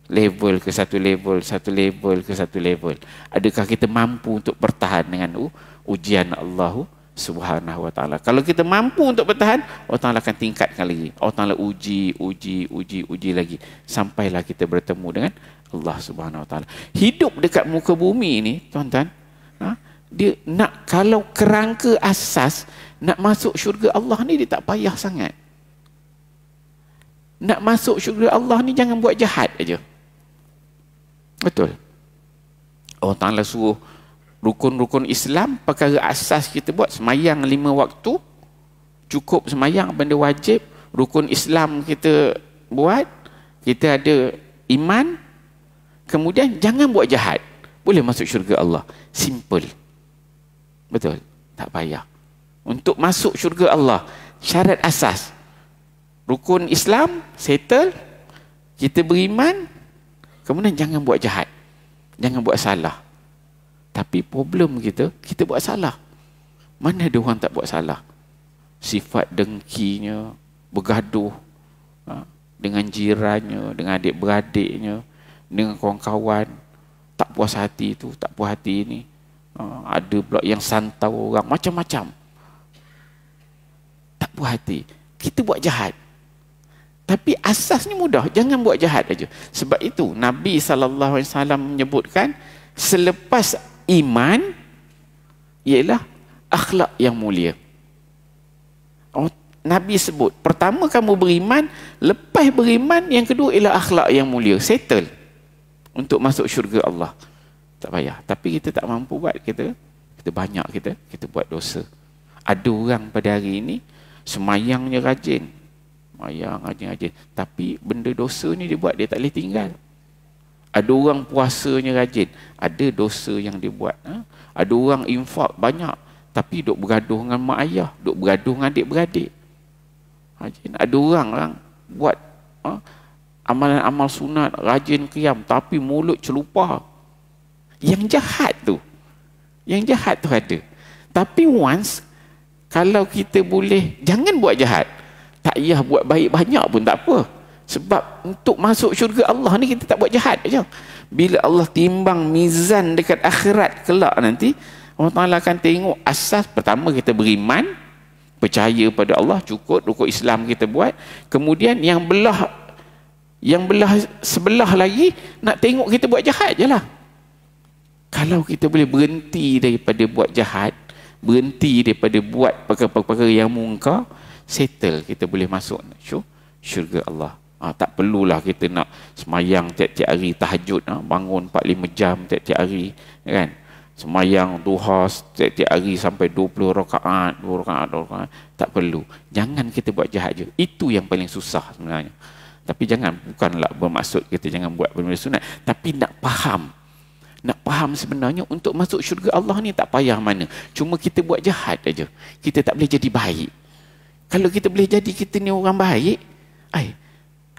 level ke satu level, satu level ke satu level. Adakah kita mampu untuk bertahan dengan ujian Allah Subhanahu wa taala? Kalau kita mampu untuk bertahan, Allah Taala akan tingkatkan lagi. Allah Taala uji lagi sampailah kita bertemu dengan Allah Subhanahu wa taala. Hidup dekat muka bumi ini, tuan-tuan, dia nak, kalau kerangka asas nak masuk syurga Allah ni, dia tak payah sangat. Nak masuk syurga Allah ni jangan buat jahat aja. Betul. Allah Ta'ala suruh rukun-rukun Islam, perkara asas kita buat semayang 5 waktu, cukup semayang, benda wajib. Rukun Islam kita buat, kita ada iman, kemudian jangan buat jahat, boleh masuk syurga Allah. Simple. Betul, tak payah. Untuk masuk syurga Allah, syarat asas rukun Islam settle, kita beriman, kemudian jangan buat jahat, jangan buat salah. Tapi problem kita buat salah. Mana ada orang tak buat salah? Sifat dengkinya, bergaduh dengan jirannya, dengan adik-beradiknya, dengan kawan-kawan, tak puas hati tu, tak puas hati ni. Ada pula yang santau orang, macam-macam. Tak puas hati, kita buat jahat. Tapi asasnya mudah, jangan buat jahat aja. Sebab itu Nabi SAW menyebutkan selepas iman ialah akhlak yang mulia. Nabi sebut, pertama kamu beriman, lepas beriman yang kedua ialah akhlak yang mulia. Settle untuk masuk syurga Allah. Tak payah. Tapi kita tak mampu buat, kita banyak, kita buat dosa. Ada orang pada hari ini semayangnya rajin, rajin, tapi benda dosa ni dia buat, dia tak boleh tinggal. Ada orang puasanya rajin, ada dosa yang dia buat. Ada orang infak banyak, tapi duk bergaduh dengan mak ayah, duk bergaduh dengan adik-beradik. Ada orang buat amalan-amal sunat, rajin qiyam, tapi mulut celupar. Yang jahat tu ada. Tapi once, kalau kita boleh jangan buat jahat, tak payah buat baik banyak pun tak apa. Sebab untuk masuk syurga Allah ni kita tak buat jahat aja. Bila Allah timbang mizan dekat akhirat kelak nanti, Allah Ta'ala akan tengok asas pertama kita beriman, percaya pada Allah, cukup rukun Islam kita buat. Kemudian yang belah sebelah lagi nak tengok kita buat jahat je lah. Kalau kita boleh berhenti daripada buat jahat, berhenti daripada buat perkara-perkara yang mungkar, settle, kita boleh masuk syurga Allah. Tak perlulah kita nak semayang tiap-tiap hari tahajud, bangun 4-5 jam tiap-tiap hari, kan? Semayang duha tiap-tiap hari sampai 20 rakaat, 2 rakaat. Tak perlu. Jangan kita buat jahat je. Itu yang paling susah sebenarnya. Tapi bukanlah bermaksud kita jangan buat benda sunat, tapi nak faham sebenarnya untuk masuk syurga Allah ni tak payah mana. Cuma kita buat jahat aja, kita tak boleh jadi baik. Kalau kita boleh jadi kita ni orang baik,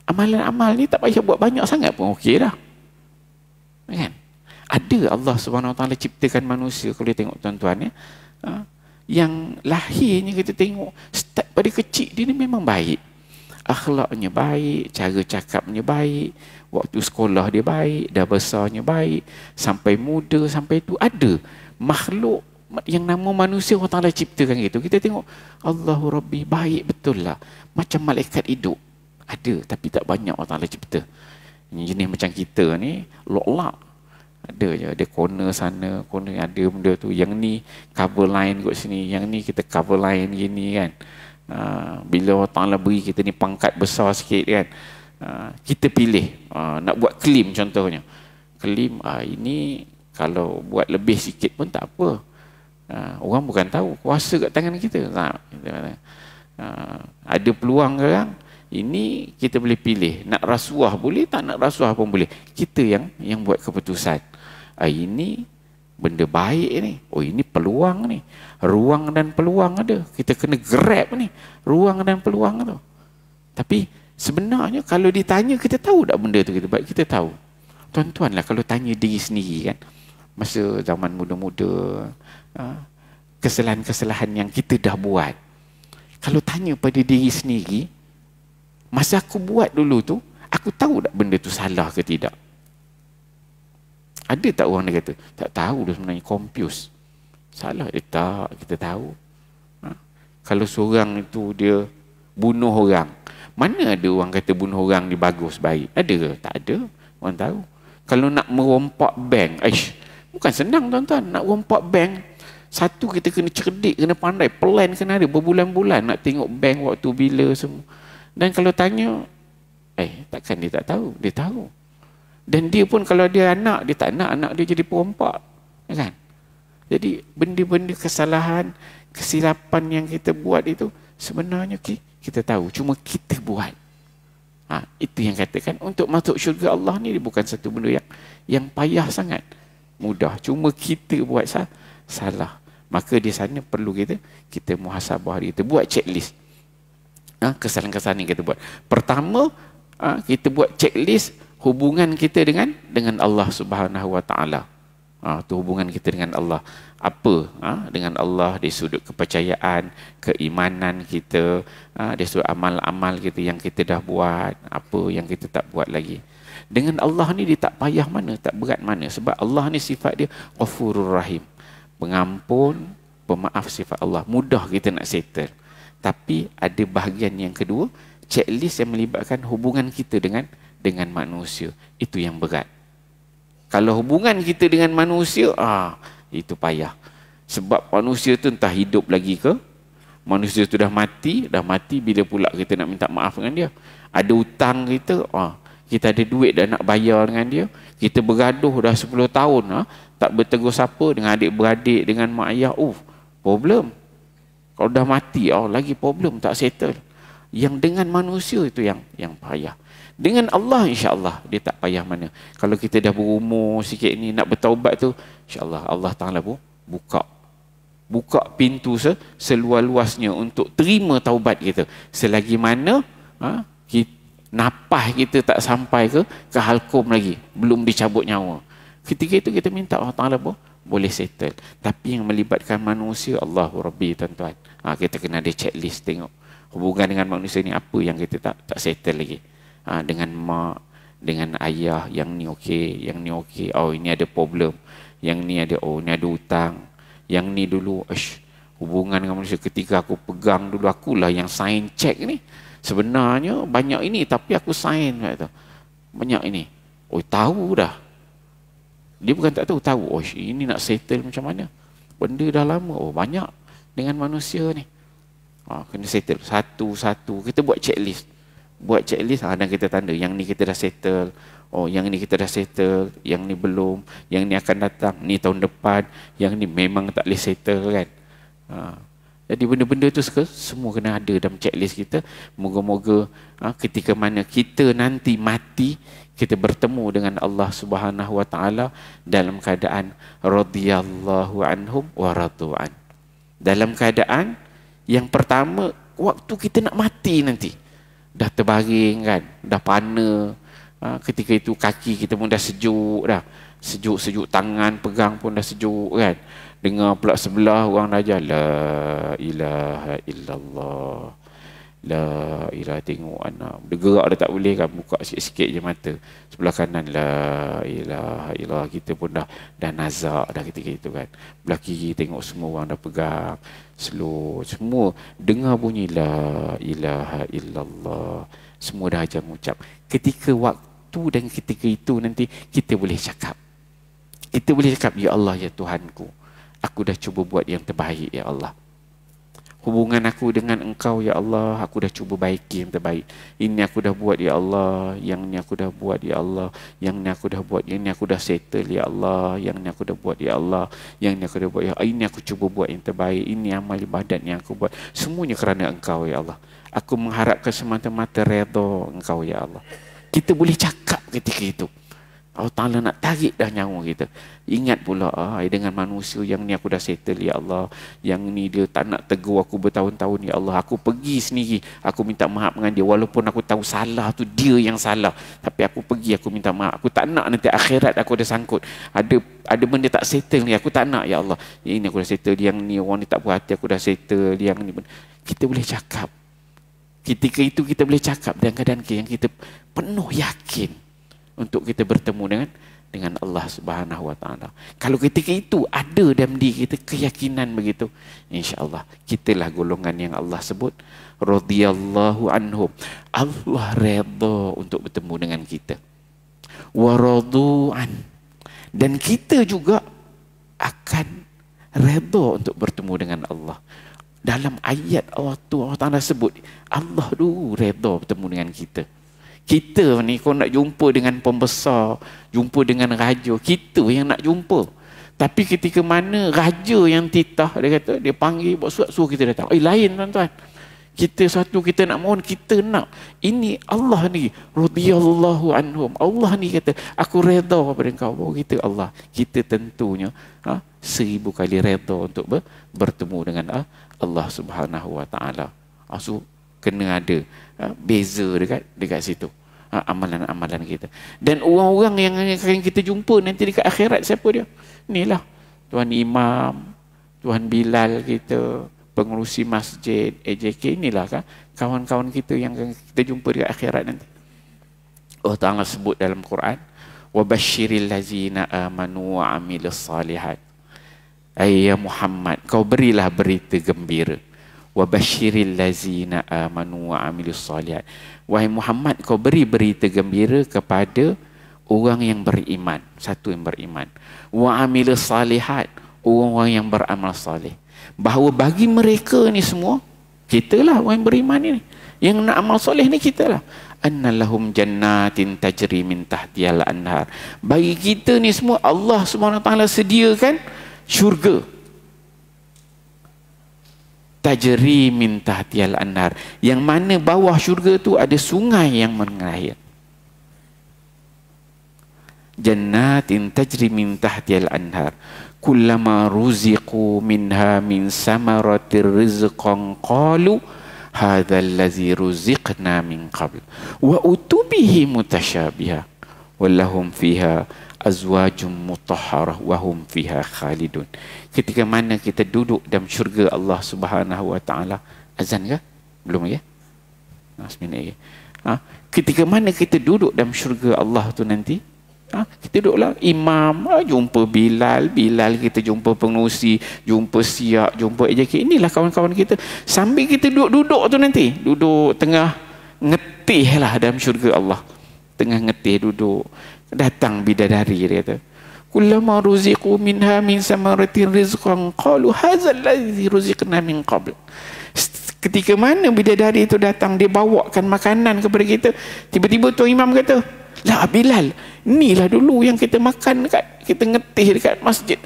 amalan-amal ni tak payah buat banyak sangat pun okey dah. Kan? Ada Allah Subhanahu Wa Taala ciptakan manusia, kalau tengok tuan-tuan ya, yang lahirnya kita tengok start pada kecil dia ni memang baik. Akhlaknya baik, cara cakapnya baik, waktu sekolah dia baik, dah besarnya baik, sampai muda, sampai tu ada makhluk yang nama manusia Allah Ta'ala ciptakan gitu. Kita tengok Allahu Rabbi, baik betul lah, macam malaikat hidup. Ada, tapi tak banyak Allah Ta'ala cipta. Jenis macam kita ni lok-lak, ada je, ada corner sana, corner ada benda tu, yang ni cover line kat sini, yang ni kita cover line gini kan. Bila Allah Ta'ala beri kita ni pangkat besar sikit kan, kita pilih nak buat claim contohnya. Claim ini kalau buat lebih sikit pun tak apa. Orang bukan tahu, kuasa kat tangan kita. Ada peluang sekarang, ini kita boleh pilih. Nak rasuah boleh, tak nak rasuah pun boleh. Kita yang buat keputusan. Ini benda baik ni. Oh, ini peluang ni. Ruang dan peluang ada. Kita kena grab ni ruang dan peluang tu. Tapi sebenarnya kalau ditanya, kita tahu tak benda tu kita baik? Kita tahu. Tuan-tuan lah kalau tanya diri sendiri kan, masa zaman muda-muda, kesalahan-kesalahan yang kita dah buat, kalau tanya pada diri sendiri, masa aku buat dulu tu, Aku tahu tak benda tu salah ke tidak? Ada tak orang dia kata, tak tahu dia sebenarnya, confused. Salah dia tak, kita tahu. Kalau seorang itu dia bunuh orang, mana ada orang kata bunuh orang ni bagus, baik? Ada ke? Tak ada. Orang tahu. Kalau nak merompak bank, bukan senang tuan-tuan. Nak rompak bank, satu kita kena cerdik, kena pandai, plan kena ada berbulan-bulan nak tengok bank waktu bila semua. Dan kalau tanya, takkan dia tak tahu? Dia tahu. Dan dia pun kalau dia anak, dia tak nak anak dia jadi perompak. Kan? Jadi benda-benda kesalahan, kesilapan yang kita buat itu sebenarnya kita tahu, cuma kita buat. Itu yang katakan untuk masuk syurga Allah ni bukan satu benda yang payah sangat, mudah. Cuma kita buat salah. Maka di sana perlu kita muhasabah diri kita, buat checklist. Kesalahan-kesalahan yang kita buat. Pertama, kita buat checklist hubungan kita dengan Allah Subhanahu Wa Taala. Tu hubungan kita dengan Allah. Apa? Dengan Allah dari sudut kepercayaan, keimanan kita, dari sudut amal-amal kita yang kita dah buat, apa yang kita tak buat lagi. Dengan Allah ni dia tak payah mana, tak berat mana. Sebab Allah ni sifat dia Ghafurur Rahim. Pengampun, pemaaf, sifat Allah. Mudah kita nak settle. Tapi ada bahagian yang kedua, checklist yang melibatkan hubungan kita dengan manusia. Itu yang berat. Kalau hubungan kita dengan manusia, itu payah. Sebab manusia tu entah hidup lagi ke, manusia tu dah mati, bila pula kita nak minta maaf dengan dia. Ada hutang kita, kita ada duit dah nak bayar dengan dia, kita bergaduh dah 10 tahun, tak bertegur sapa dengan adik-beradik, dengan mak ayah, problem. Kalau dah mati, lagi problem, tak settle. Yang dengan manusia itu yang payah. Dengan Allah insya-Allah dia tak payah mana. Kalau kita dah berumur sikit ni nak bertaubat tu, insya-Allah Allah Taala pun buka pintu seluas-luasnya untuk terima taubat kita. Selagi mana nafas kita tak sampai ke halqum lagi, belum dicabut nyawa. Ketika itu kita minta Allah Taala pun boleh settle. Tapi yang melibatkan manusia, Allahu Rabbi tuan-tuan. Kita kena ada checklist, tengok hubungan dengan manusia ni apa yang kita tak settle lagi. Dengan mak, dengan ayah, yang ni okey, yang ni okey, ini ada problem, yang ni ada, ni ada hutang, yang ni dulu hubungan dengan manusia ketika aku pegang dulu, akulah yang sign check ni, sebenarnya banyak ini tapi aku sign banyak ini. Tahu dah, dia bukan tak tahu ini nak settle macam mana, benda dah lama, banyak dengan manusia ni, kena settle satu-satu. Kita buat checklist, dan kita tanda yang ni kita dah settle, yang ni kita dah settle, yang ni belum, yang ni akan datang, ni tahun depan, yang ni memang tak boleh settle kan. Jadi benda-benda tu semua kena ada dalam checklist kita. Moga-moga ketika mana kita nanti mati, kita bertemu dengan Allah Subhanahu Wa Taala dalam keadaan radhiyallahu anhum wa radu'an. Dalam keadaan yang pertama, waktu kita nak mati nanti, dah terbaring kan, dah pana, ketika itu kaki kita pun dah sejuk dah, sejuk tangan pegang pun dah sejuk kan, dengar pula sebelah orang ajar la ilaha illallah, la ilaha, tengok anak bergerak dah tak boleh kan, buka sikit-sikit je mata, sebelah kanan la ilaha illallah, kita pun dah nazak dah ketika itu kan, belah kiri tengok semua orang dah pegang slow, semua dengar bunyi la ilaha illallah, semua dah ajar mengucap. Ketika waktu dan ketika itu nanti kita boleh cakap, ya Allah, ya Tuhanku, aku dah cuba buat yang terbaik ya Allah. Hubungan aku dengan Engkau ya Allah, aku dah cuba baiki yang terbaik. Ini aku dah buat ya Allah, yang ni aku dah buat ya Allah, yang ni aku dah buat, yang ni aku dah settle ya Allah, yang ni aku dah buat ya Allah, yang ni aku dah buat ya Allah. Ini aku cuba buat yang terbaik, ini amal ibadat yang aku buat, semuanya kerana Engkau ya Allah. Aku mengharapkan semata-mata redha Engkau ya Allah. Kita boleh cakap ketika itu. Allah Ta'ala nak tarik dah nyawa kita. Ingat pula, dengan manusia yang ni aku dah settle ya Allah, yang ni dia tak nak tegur aku bertahun-tahun ya Allah, aku pergi sendiri, aku minta maaf dengan dia, walaupun aku tahu salah tu dia yang salah, tapi aku pergi, aku minta maaf. Aku tak nak nanti akhirat aku ada sangkut, ada benda tak settle ni, aku tak nak ya Allah, ini aku dah settle, yang ni orang ni tak puas hati, aku dah settle, yang ni. Kita boleh cakap Ketika itu kita boleh cakap dengan keadaan yang kita penuh yakin untuk kita bertemu dengan Allah Subhanahu wa taala. Kalau ketika itu ada dalam diri kita keyakinan begitu, insya-Allah kitalah golongan yang Allah sebut radhiyallahu anhum. Allah redha untuk bertemu dengan kita. Wa radu'an, dan kita juga akan redha untuk bertemu dengan Allah. Dalam ayat Allah Ta'ala sebut Allah dulu redha bertemu dengan kita. Kita ni kalau nak jumpa dengan pembesar, jumpa dengan raja, kita yang nak jumpa. Tapi ketika mana raja yang titah, dia kata, dia panggil buat surat, suruh kita datang. Lain tuan-tuan. Kita satu kita nak mohon, kita nak. Ini Allah ni radhiyallahu anhum. Allah ni kata, aku redha kepada engkau. Baru kita Allah. Kita tentunya 1000 kali redha untuk bertemu dengan Allah Subhanahu wa taala. So kena ada beza dekat situ. Amalan-amalan kita. Dan orang-orang yang akan kita jumpa nanti dekat akhirat, siapa dia? Inilah Tuan Imam, Tuan Bilal kita, pengurusi masjid, AJK, inilah kan kawan-kawan kita yang kita jumpa di akhirat nanti. Allah Ta'ala sebut dalam Quran, وَبَشِّرِ الَّذِينَ آمَنُوا وَعَمِلُوا الصَّالِحَاتِ. Ya Muhammad, kau berilah berita gembira. وَبَشِّرِ الَّذِينَ آمَنُوا وَعَمِلُوا الصَّالِحَاتِ. Wahai Muhammad, kau beri berita gembira kepada orang yang beriman, satu yang beriman. وَعَمِلُوا الصَّالِحَاتِ, orang-orang yang beramal salih. Bahawa bagi mereka ni semua, kita lah orang yang beriman ni, yang nak amal soleh ni kita lah. Annalahum jannatin tajri min tahtiyal anhar. Bagi kita ni semua Allah Subhanahu wa taala sediakan syurga. Tajri min tahtiyal anhar, yang mana bawah syurga tu ada sungai yang mengalir. Jannatin tajri min tahtiyal anhar. Kullama ruziqu minha min samaratir rizqan qalu hadha allazi ruziqna min qabl wa utubihi mutasyabiha wallahum fiha azwajum mutahharah wa hum fiha khalidun. Ketika mana kita duduk dalam syurga Allah Subhanahu wa taala, azan ke? Belum ya? Bismillah. Ketika mana kita duduk dalam syurga Allah tu nanti, kita duduklah imam, jumpa Bilal kita jumpa pengurusi, jumpa Siak, jumpa AJK. Inilah kawan-kawan kita. Sambil kita duduk tu nanti, duduk tengah ngetih lah dalam syurga Allah. Tengah ngetih duduk, datang bidadari, dia kata, kullama ruziqu minha min samaratin rizqan qalu hadzal ladzi ruziqna min qabl. Ketika mana bidadari itu datang, dia bawakan makanan kepada kita, tiba-tiba Tuan Imam kata, lah Bilal, inilah dulu yang kita makan dekat, kita ngetih dekat masjid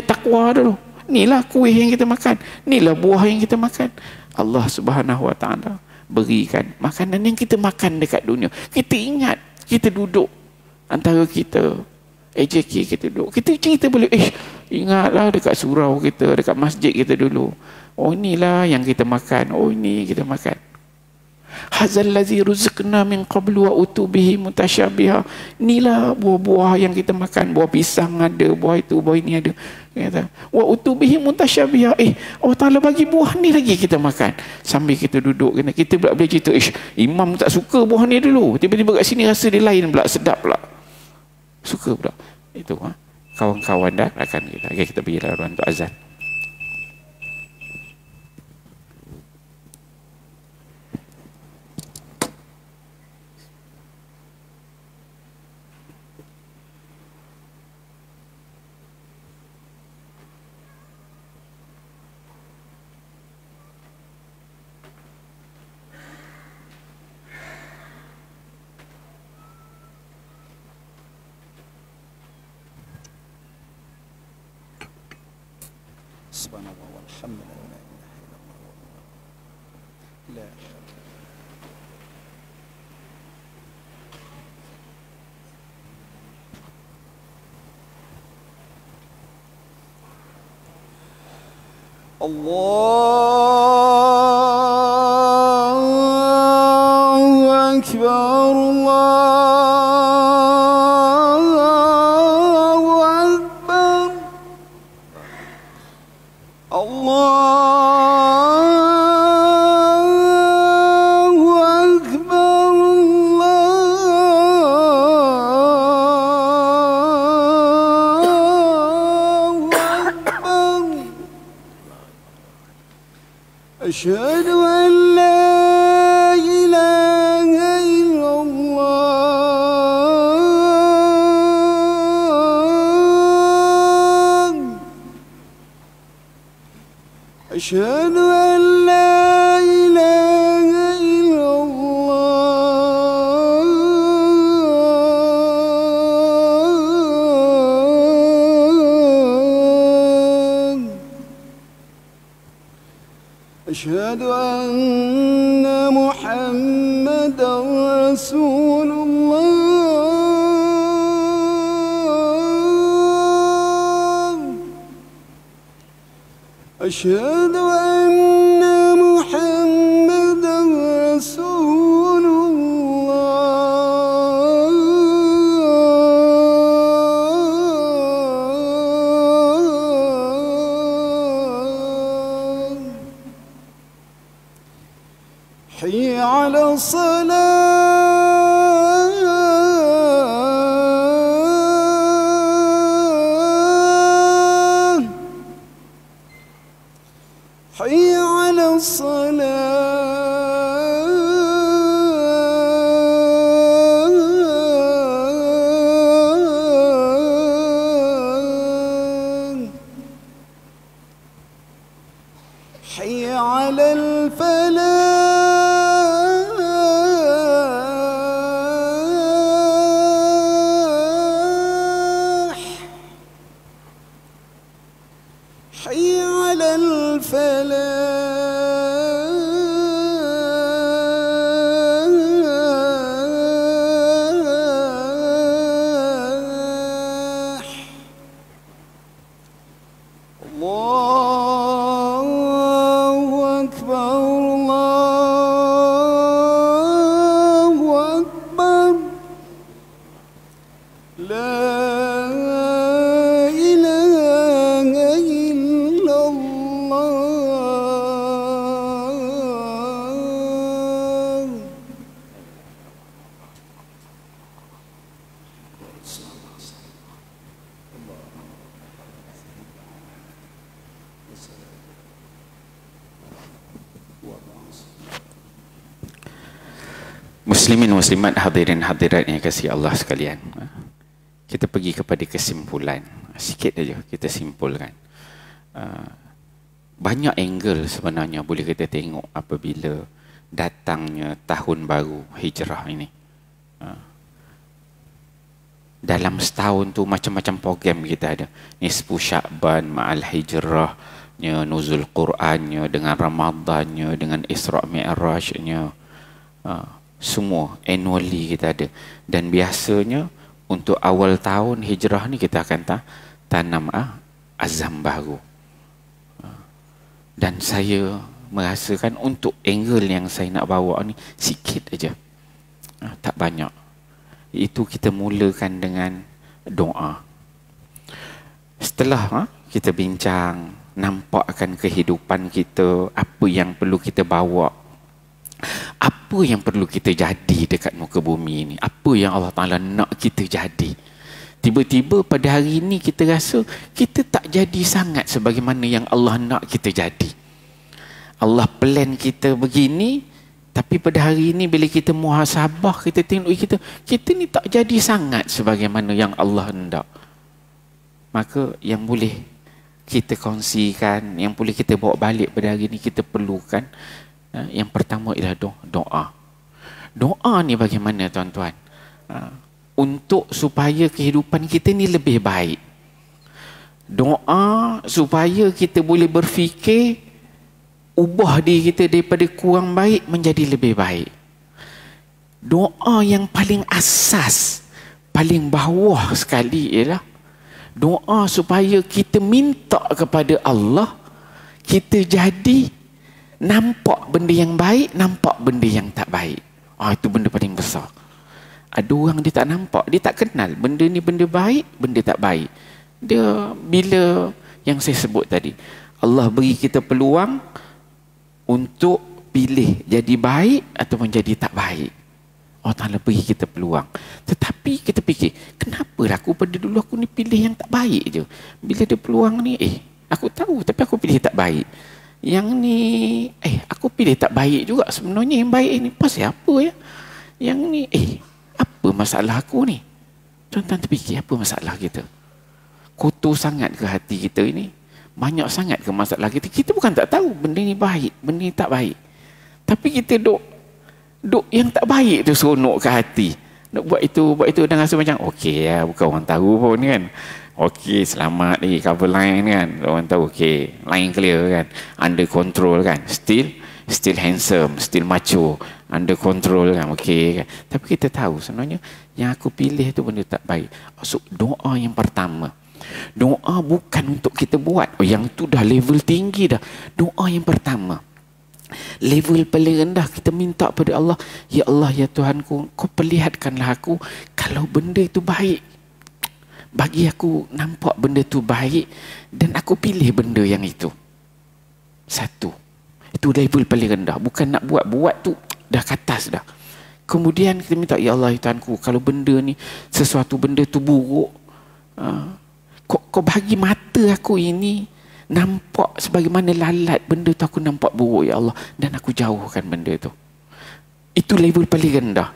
Taqwa dulu. Inilah kuih yang kita makan, inilah buah yang kita makan. Allah Subhanahu wa taala berikan makanan yang kita makan dekat dunia. Kita ingat, kita duduk antara kita, AJK kita duduk, kita boleh ingatlah dekat surau kita, dekat masjid kita dulu. Oh inilah yang kita makan, oh ini kita makan. Hadzal ladzi ruziqna min qablu wa utubihi mutasyabiha. Inilah buah-buah yang kita makan, buah pisang ada, buah itu, buah ini ada. Kata, wa utubihi mutasyabiha. Allah Taala bagi buah ni lagi kita makan. Sambil kita duduk, kita pula boleh cerita, imam tak suka buah ni dulu, tiba-tiba kat sini rasa dia lain pula, sedap pula. Suka pula. Itu kawan-kawan dah akan kita. Okay, kita pergi lawan untuk azan. Subhanallah walhamdulillah la ilaha illallah la Allahu akbar Allah أشهد أن لا إله إلا الله أشهد أن لا إله إلا الله أشهد أن محمدا رسول الله أشهد أن محمدا رسول الله حي على الصلاة حي على الصلاة حي على الفلاح حي على الفلاح الله أكبر الله أكبر لا إله إلا الله Muslimin muslimat hadirin hadirat yang kasih Allah sekalian. Kita pergi kepada kesimpulan. Sikit saja kita simpulkan. Banyak angle sebenarnya boleh kita tengok apabila datangnya tahun baru hijrah ini. Dalam setahun tu macam-macam program kita ada. Nisfu Sya'ban ma'al hijrahnya, nuzul Qurannya, dengan Ramadannya, dengan Isra' Mi'rajnya. Semua annually kita ada. Dan biasanya untuk awal tahun hijrah ni kita akan tanam azam baru. Dan saya merasakan untuk angle yang saya nak bawa ni sikit aja, tak banyak. Itu kita mulakan dengan doa. Setelah kita bincang, nampakkan kehidupan kita, apa yang perlu kita bawa, apa yang perlu kita jadi dekat muka bumi ni, apa yang Allah Ta'ala nak kita jadi. Tiba-tiba pada hari ini kita rasa kita tak jadi sangat sebagaimana yang Allah nak kita jadi. Allah plan kita begini, tapi pada hari ini bila kita muhasabah, kita tengok kita ni tak jadi sangat sebagaimana yang Allah hendak. Maka yang boleh kita kongsikan, yang boleh kita bawa balik pada hari ini, kita perlukan yang pertama ialah doa. Doa ni bagaimana tuan-tuan? Untuk supaya kehidupan kita ni lebih baik. Doa supaya kita boleh berfikir, ubah diri kita daripada kurang baik menjadi lebih baik. Doa yang paling asas, paling bawah sekali ialah doa supaya kita minta kepada Allah, kita jadi nampak benda yang baik, nampak benda yang tak baik. Itu benda paling besar. Ada orang dia tak nampak, dia tak kenal benda ni benda baik, benda tak baik. Dia bila yang saya sebut tadi, Allah beri kita peluang untuk pilih jadi baik ataupun jadi tak baik. Allah Ta'ala beri kita peluang. Tetapi kita fikir, kenapa aku pada dulu aku ni pilih yang tak baik je. Bila ada peluang ni, aku tahu tapi aku pilih tak baik. Yang ni, aku pilih tak baik juga. Sebenarnya yang baik ni pasal apa ya? Yang ni, apa masalah aku ni? Tuan-tuan terfikir apa masalah kita? Kotor sangat ke hati kita ini? Banyak sangat ke masalah kita? Kita bukan tak tahu benda ni baik, benda ni tak baik. Tapi kita duk yang tak baik tu seronok ke hati. Nak buat itu dan rasa macam okey ya, bukan orang tahu pun kan. Okey, selamat ni cover line kan. Orang tahu okey, line clear kan. Under control kan. Still handsome, still macho, under control kan. Okey kan. Tapi kita tahu sebenarnya yang aku pilih tu benda tak baik. Maksud doa yang pertama. Doa bukan untuk kita buat. Yang tu dah level tinggi dah. Doa yang pertama. Level paling rendah kita minta pada Allah, ya Allah ya Tuhanku, kau perlihatkanlah aku kalau benda itu baik. Bagi aku nampak benda itu baik dan aku pilih benda yang itu. Satu. Itu level paling rendah. Bukan nak buat tu dah ke atas dah. Kemudian kita minta, ya Allah ya Tuhanku, kalau benda ni sesuatu benda tu buruk, kau bagi mata aku ini nampak sebagaimana lalat benda tu, aku nampak buruk ya Allah, dan aku jauhkan benda tu. Itu level paling rendah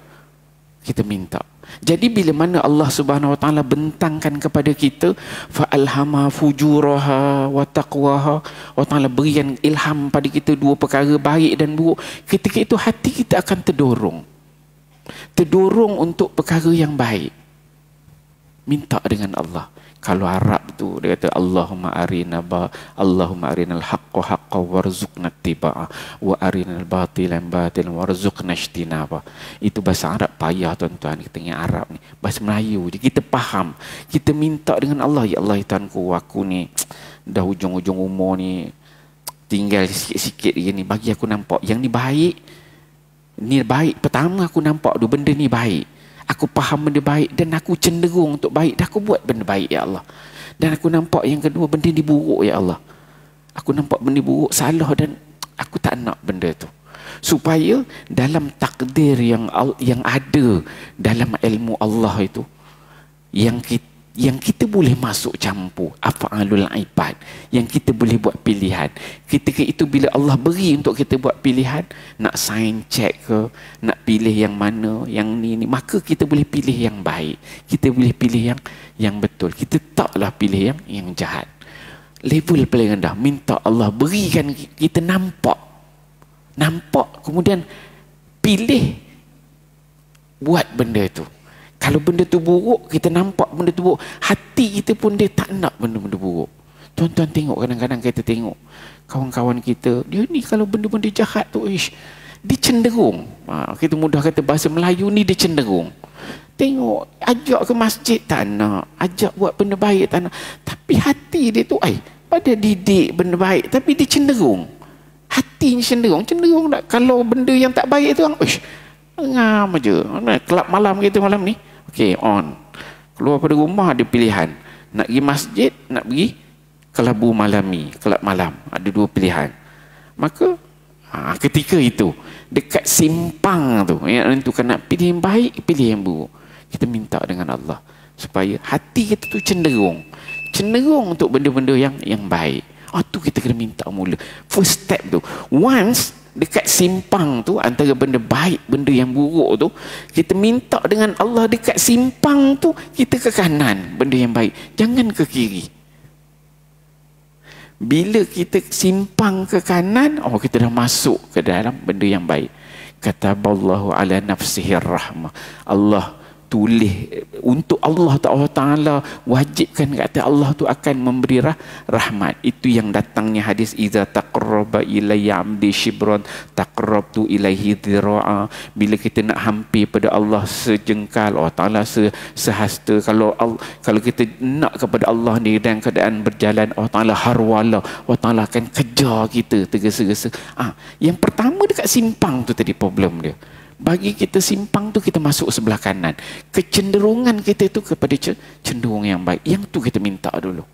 kita minta. Jadi bila mana Allah Subhanahu Wa Taala bentangkan kepada kita, fa alhama fujuraha wa taqwaha, Allah Taala berikan ilham pada kita dua perkara baik dan buruk, ketika itu hati kita akan terdorong untuk perkara yang baik. Minta dengan Allah. Kalau Arab tu dia kata Allahumma arinal haqqa haqqan warzuqna ittiba'ah wa arinal batilan batilan warzuqna ijtinabah. Itu bahasa Arab payah tuan-tuan, kita tengok Arab ni. Bahasa Melayu je kita faham. Kita minta dengan Allah, ya Allah Tuhanku, aku ni dah hujung-hujung umur ni, tinggal sikit-sikit lagi ni, bagi aku nampak yang ni baik. Ni baik. Pertama aku nampak tu benda ni baik. Aku faham benda baik dan aku cenderung untuk baik. Dan aku buat benda baik ya Allah. Dan aku nampak yang kedua benda ni buruk ya Allah. Aku nampak benda buruk, salah, dan aku tak nak benda tu. Supaya dalam takdir yang ada dalam ilmu Allah itu, yang kita boleh masuk campur af'alul ibad, yang kita boleh buat pilihan. Ketika itu bila Allah beri untuk kita buat pilihan, nak sign check ke, nak pilih yang mana, yang ni, maka kita boleh pilih yang baik, kita boleh pilih yang betul. Kita taklah pilih yang jahat. Level paling rendah, minta Allah berikan kita nampak, kemudian pilih buat benda itu. Kalau benda tu buruk, kita nampak benda tu buruk, hati kita pun dia tak nak benda-benda buruk. Tuan-tuan tengok, kadang-kadang kita tengok kawan-kawan kita, dia ni kalau benda-benda jahat tu, dia cenderung, kita mudah kata bahasa Melayu ni, dia cenderung. Tengok, ajak ke masjid tak nak, ajak buat benda baik tak nak. Tapi hati dia tu, pada didik benda baik, tapi dia cenderung. Hati ni cenderung tak. Kalau benda yang tak baik tu, ngam aja. Kelab malam kita malam ni, okey, on. Keluar pada rumah ada pilihan. Nak pergi masjid, nak pergi kelabu malami, kelab malam. Ada dua pilihan. Maka ketika itu dekat simpang tu, yang menentukan nak pilih yang baik, pilih yang buruk. Kita minta dengan Allah supaya hati kita tu cenderung untuk benda-benda yang baik. Tu kita kena minta mula. First step tu. Once dekat simpang tu antara benda baik, benda yang buruk tu, kita minta dengan Allah dekat simpang tu, kita ke kanan benda yang baik, jangan ke kiri. Bila kita simpang ke kanan, kita dah masuk ke dalam benda yang baik. Kataballahu ala nafsihi rahmah. Allah tulis untuk Allah Ta'ala, wajibkan kata Allah tu akan memberi rahmat. Itu yang datangnya hadis, iza taqarraba ilayya 'abdi shibran taqarrabtu ilaihi dhira'a. Bila kita nak hampir pada Allah sejengkal, Allah Ta'ala sehasta. Kalau kita nak kepada Allah ni dalam keadaan berjalan, Allah Ta'ala harwala, Allah Ta'ala akan kejar kita tergesa-gesa. Yang pertama dekat simpang tu tadi problem dia. Bagi kita simpang tu, kita masuk sebelah kanan. Kecenderungan kita tu kepada cenderung yang baik. Yang tu kita minta dulu.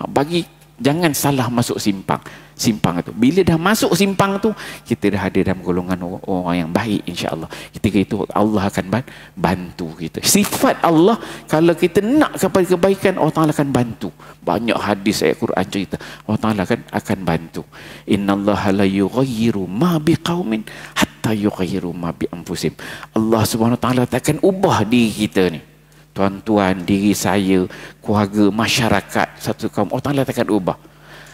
Bagi Jangan salah masuk simpang. Simpang itu. Bila dah masuk simpang tu, kita dah ada dalam golongan orang yang baik, insya-Allah. Ketika itu Allah akan bantu kita. Sifat Allah, kalau kita nak kepada kebaikan, Allah Taala akan bantu. Banyak hadis ayat Quran cerita, Allah Taala akan bantu. Innallaha la yughayyiru ma biqaumin hatta yughayyiru ma bi anfusihim. Allah Subhanahu Wa Taala takkan ubah diri kita ni. Tuan-tuan, diri saya, keluarga, masyarakat, satu kaum, Allah Taala takkan ubah.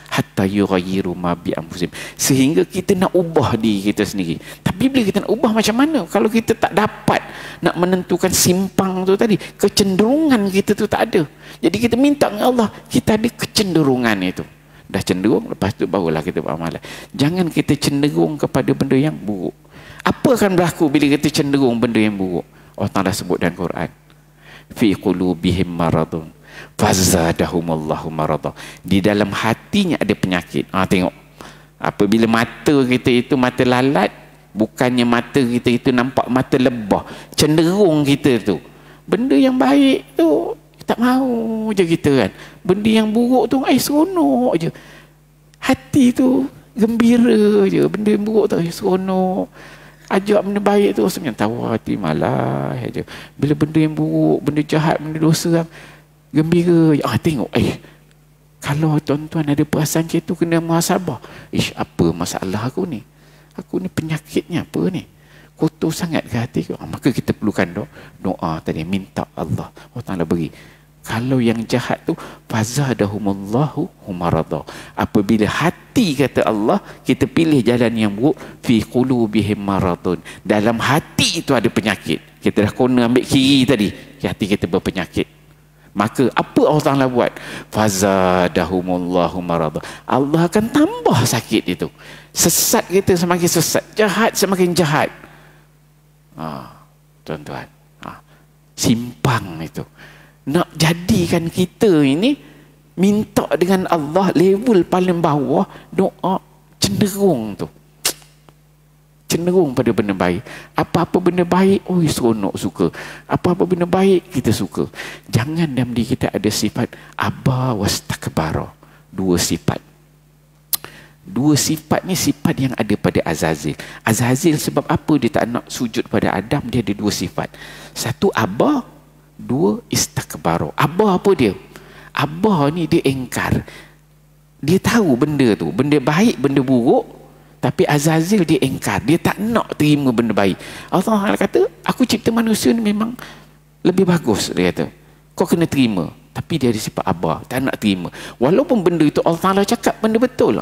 Hatta yughayyiru ma bi anfusihim. Sehingga kita nak ubah diri kita sendiri. Tapi bila kita nak ubah macam mana? Kalau kita tak dapat nak menentukan simpang tu tadi, kecenderungan kita tu tak ada. Jadi kita minta dengan Allah, kita ada kecenderungan itu. Dah cenderung, lepas tu barulah kita beramal. Jangan kita cenderung kepada benda yang buruk. Apa akan berlaku bila kita cenderung benda yang buruk? Allah Taala sebut dalam Quran, fi qulubihim maradun fazadahumullahu marada. Di dalam hatinya ada penyakit. Tengok, apabila mata kita itu mata lalat, bukannya mata kita itu nampak mata lebah, cenderung kita tu benda yang baik tu tak mau je kita kan, benda yang buruk tu seronok je, hati tu gembira je, benda yang buruk tu seronok. Ajak benda baik tu sebenarnya tawa hati malah aja. Bila benda yang buruk, benda jahat, benda dosa, gembira. Tengok, kalau tuan-tuan ada perasaan macam tu, kena muhasabah. Apa masalah aku ni? Aku ni penyakitnya apa ni? Kotor sangat ke hati aku? Maka kita perlukan doa tadi, minta Allah Taala beri. Kalau yang jahat tu, fazadahumullahu marada. Apabila hati, kata Allah, kita pilih jalan yang buruk, fi qulubihim maradun. Dalam hati itu ada penyakit. Kita dah kena ambil kiri tadi, hati kita berpenyakit. Maka apa Allah Taala buat? Fazadahumullahu marada. Allah akan tambah sakit itu. Sesat kita semakin sesat, jahat semakin jahat. Tuan-tuan, simpang itu. Nak jadikan kita ini minta dengan Allah level paling bawah, doa cenderung tu. Cenderung pada benda baik. Apa-apa benda baik, seronok, suka. Apa-apa benda baik, kita suka. Jangan dalam diri kita ada sifat aba wastakbara. Dua sifat. Dua sifat ni sifat yang ada pada Azazil. Azazil sebab apa dia tak nak sujud pada Adam? Dia ada dua sifat. Satu aba, dua istakbaro. Abah apa dia? Abah ni dia engkar. Dia tahu benda tu, benda baik, benda buruk, tapi Azazil dia engkar. Dia tak nak terima benda baik. Allah kata, aku cipta manusia ni memang lebih bagus, dia kata. Kau kena terima. Tapi dia ada sifat abah, tak nak terima. Walaupun benda itu Allah Taala cakap benda betul.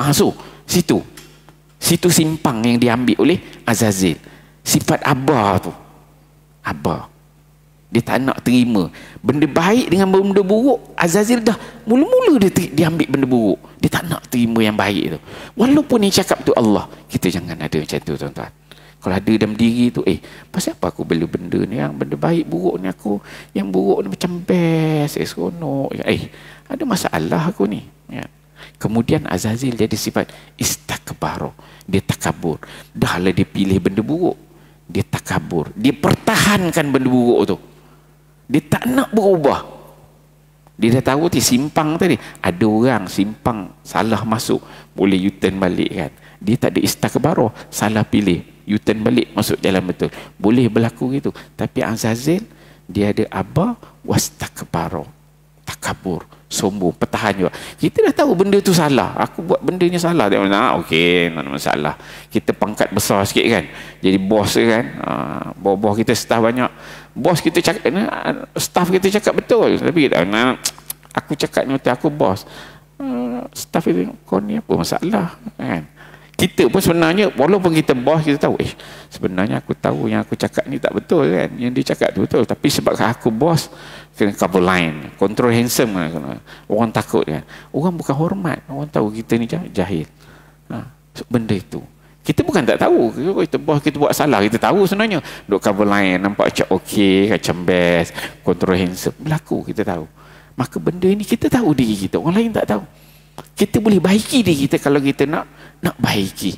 Situ simpang yang diambil oleh Azazil. Sifat abah tu. Abah. Dia tak nak terima benda baik dengan benda buruk. Azazil dah mula-mula dia ambil benda buruk. Dia tak nak terima yang baik tu. Walaupun yang cakap tu Allah. Kita jangan ada macam tu, tuan-tuan. Kalau ada dalam diri tu, pasal apa aku bela benda ni, yang benda baik buruk ni aku, yang buruk ni macam best, seronok. Ada masalah aku ni. Kemudian Azazil jadi sifat istakbaro. Dia takabur. Dah lah dia pilih benda buruk, dia takabur. Dia pertahankan benda buruk tu. Dia tak nak berubah. Dia dah tahu simpang tadi. Ada orang simpang salah masuk, boleh U-turn balik kan. Dia tak ada istakbaro, salah pilih, U-turn balik masuk jalan betul. Boleh berlaku gitu. Tapi Azazil dia ada aba wastakbaro. Takabur, sombong, pertahan juga. Kita dah tahu benda tu salah. Aku buat benda ni salah. Dia okey, tak ada masalah. Kita pangkat besar sikit kan. Jadi bos kan. Bos kita staff banyak. Bos kita cakap, staff kita cakap betul. Tapi kita, aku cakap ni betul, aku bos. Staff itu, kau ni apa masalah kan. Kita pun sebenarnya, walaupun kita bos, kita tahu, sebenarnya aku tahu yang aku cakap ni tak betul kan. Yang dia cakap tu betul. Tapi sebab aku bos, kena cover line. Control handsome kan. Orang takut kan. Orang bukan hormat. Orang tahu kita ni jahil. Benda itu. Kita bukan tak tahu. Kita bos, kita buat salah. Kita tahu sebenarnya. Duk cover line, nampak macam okey, macam best. Control handsome. Berlaku, kita tahu. Maka benda ni kita tahu diri kita. Orang lain tak tahu. Kita boleh baiki diri kita kalau kita nak baiki.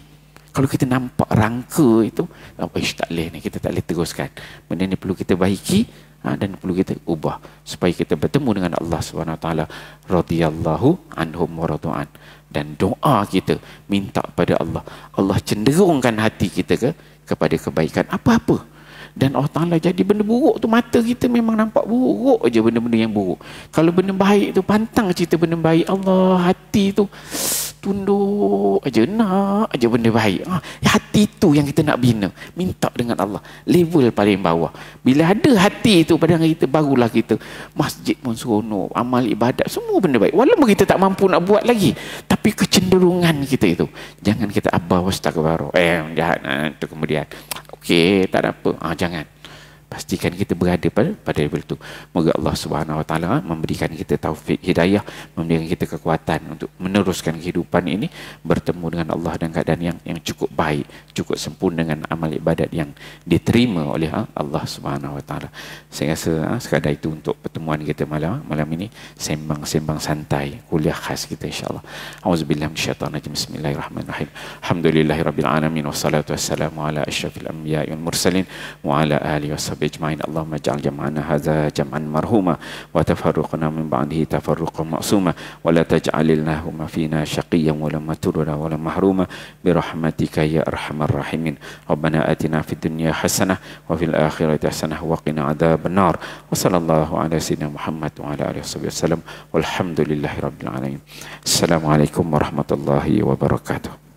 Kalau kita nampak rangka itu, tak boleh ni, kita tak boleh teruskan. Benda ni perlu kita baiki, dan perlu kita ubah supaya kita bertemu dengan Allah Subhanahu Wa Taala radhiyallahu anhum wa radu'an. Dan doa kita minta pada Allah, Allah cenderungkan hati kita kepada kebaikan apa-apa. Dan Allah Ta'ala jadi benda buruk tu, mata kita memang nampak buruk aja benda-benda yang buruk. Kalau benda baik tu pantang cerita benda baik, Allah hati tu tunduk aja, nak aja benda baik. Hati tu yang kita nak bina, minta dengan Allah level paling bawah. Bila ada hati tu pada kita, barulah kita masjid pun seronok, amal ibadat semua benda baik, walaupun kita tak mampu nak buat lagi, tapi kecenderungan kita itu jangan kita abah wastakbaru jahat tu kemudian okey tak ada apa, jangan. Pastikan kita berada pada level itu. Moga Allah Subhanahu Wa Taala memberikan kita taufik hidayah, memberikan kita kekuatan untuk meneruskan kehidupan ini bertemu dengan Allah dalam keadaan yang cukup baik, cukup sempurna dengan amal ibadat yang diterima oleh Allah Subhanahu Wa Taala. Saya rasa sekadar itu untuk pertemuan kita malam ini, sembang-sembang santai kuliah khas kita insya-Allah. Auzubillahi minasyaitanir rajim. Bismillahirrahmanirrahim. Alhamdulillahirabbil alamin wassalatu wassalamu ala asyrafil anbiya'i wal mursalin wa ala alihi ajma'in. Allahumma ja'al jam'ana hadza jam'an marhuma wa tafarruqna min ba'dihi tafarruqan ma'suma wa la taj'alilnahuma fina syaqiyyan wa la maturra wa la mahruma bi rahmatika ya arhamar rahimin. Rabbana atina fid dunya hasanah wa fil akhirati hasanah wa qina adzaban nar. Wa sallallahu ala sayyidina Muhammad wa ala alihi wasallam walhamdulillahi rabbil alamin. Assalamualaikum warahmatullahi wabarakatuh.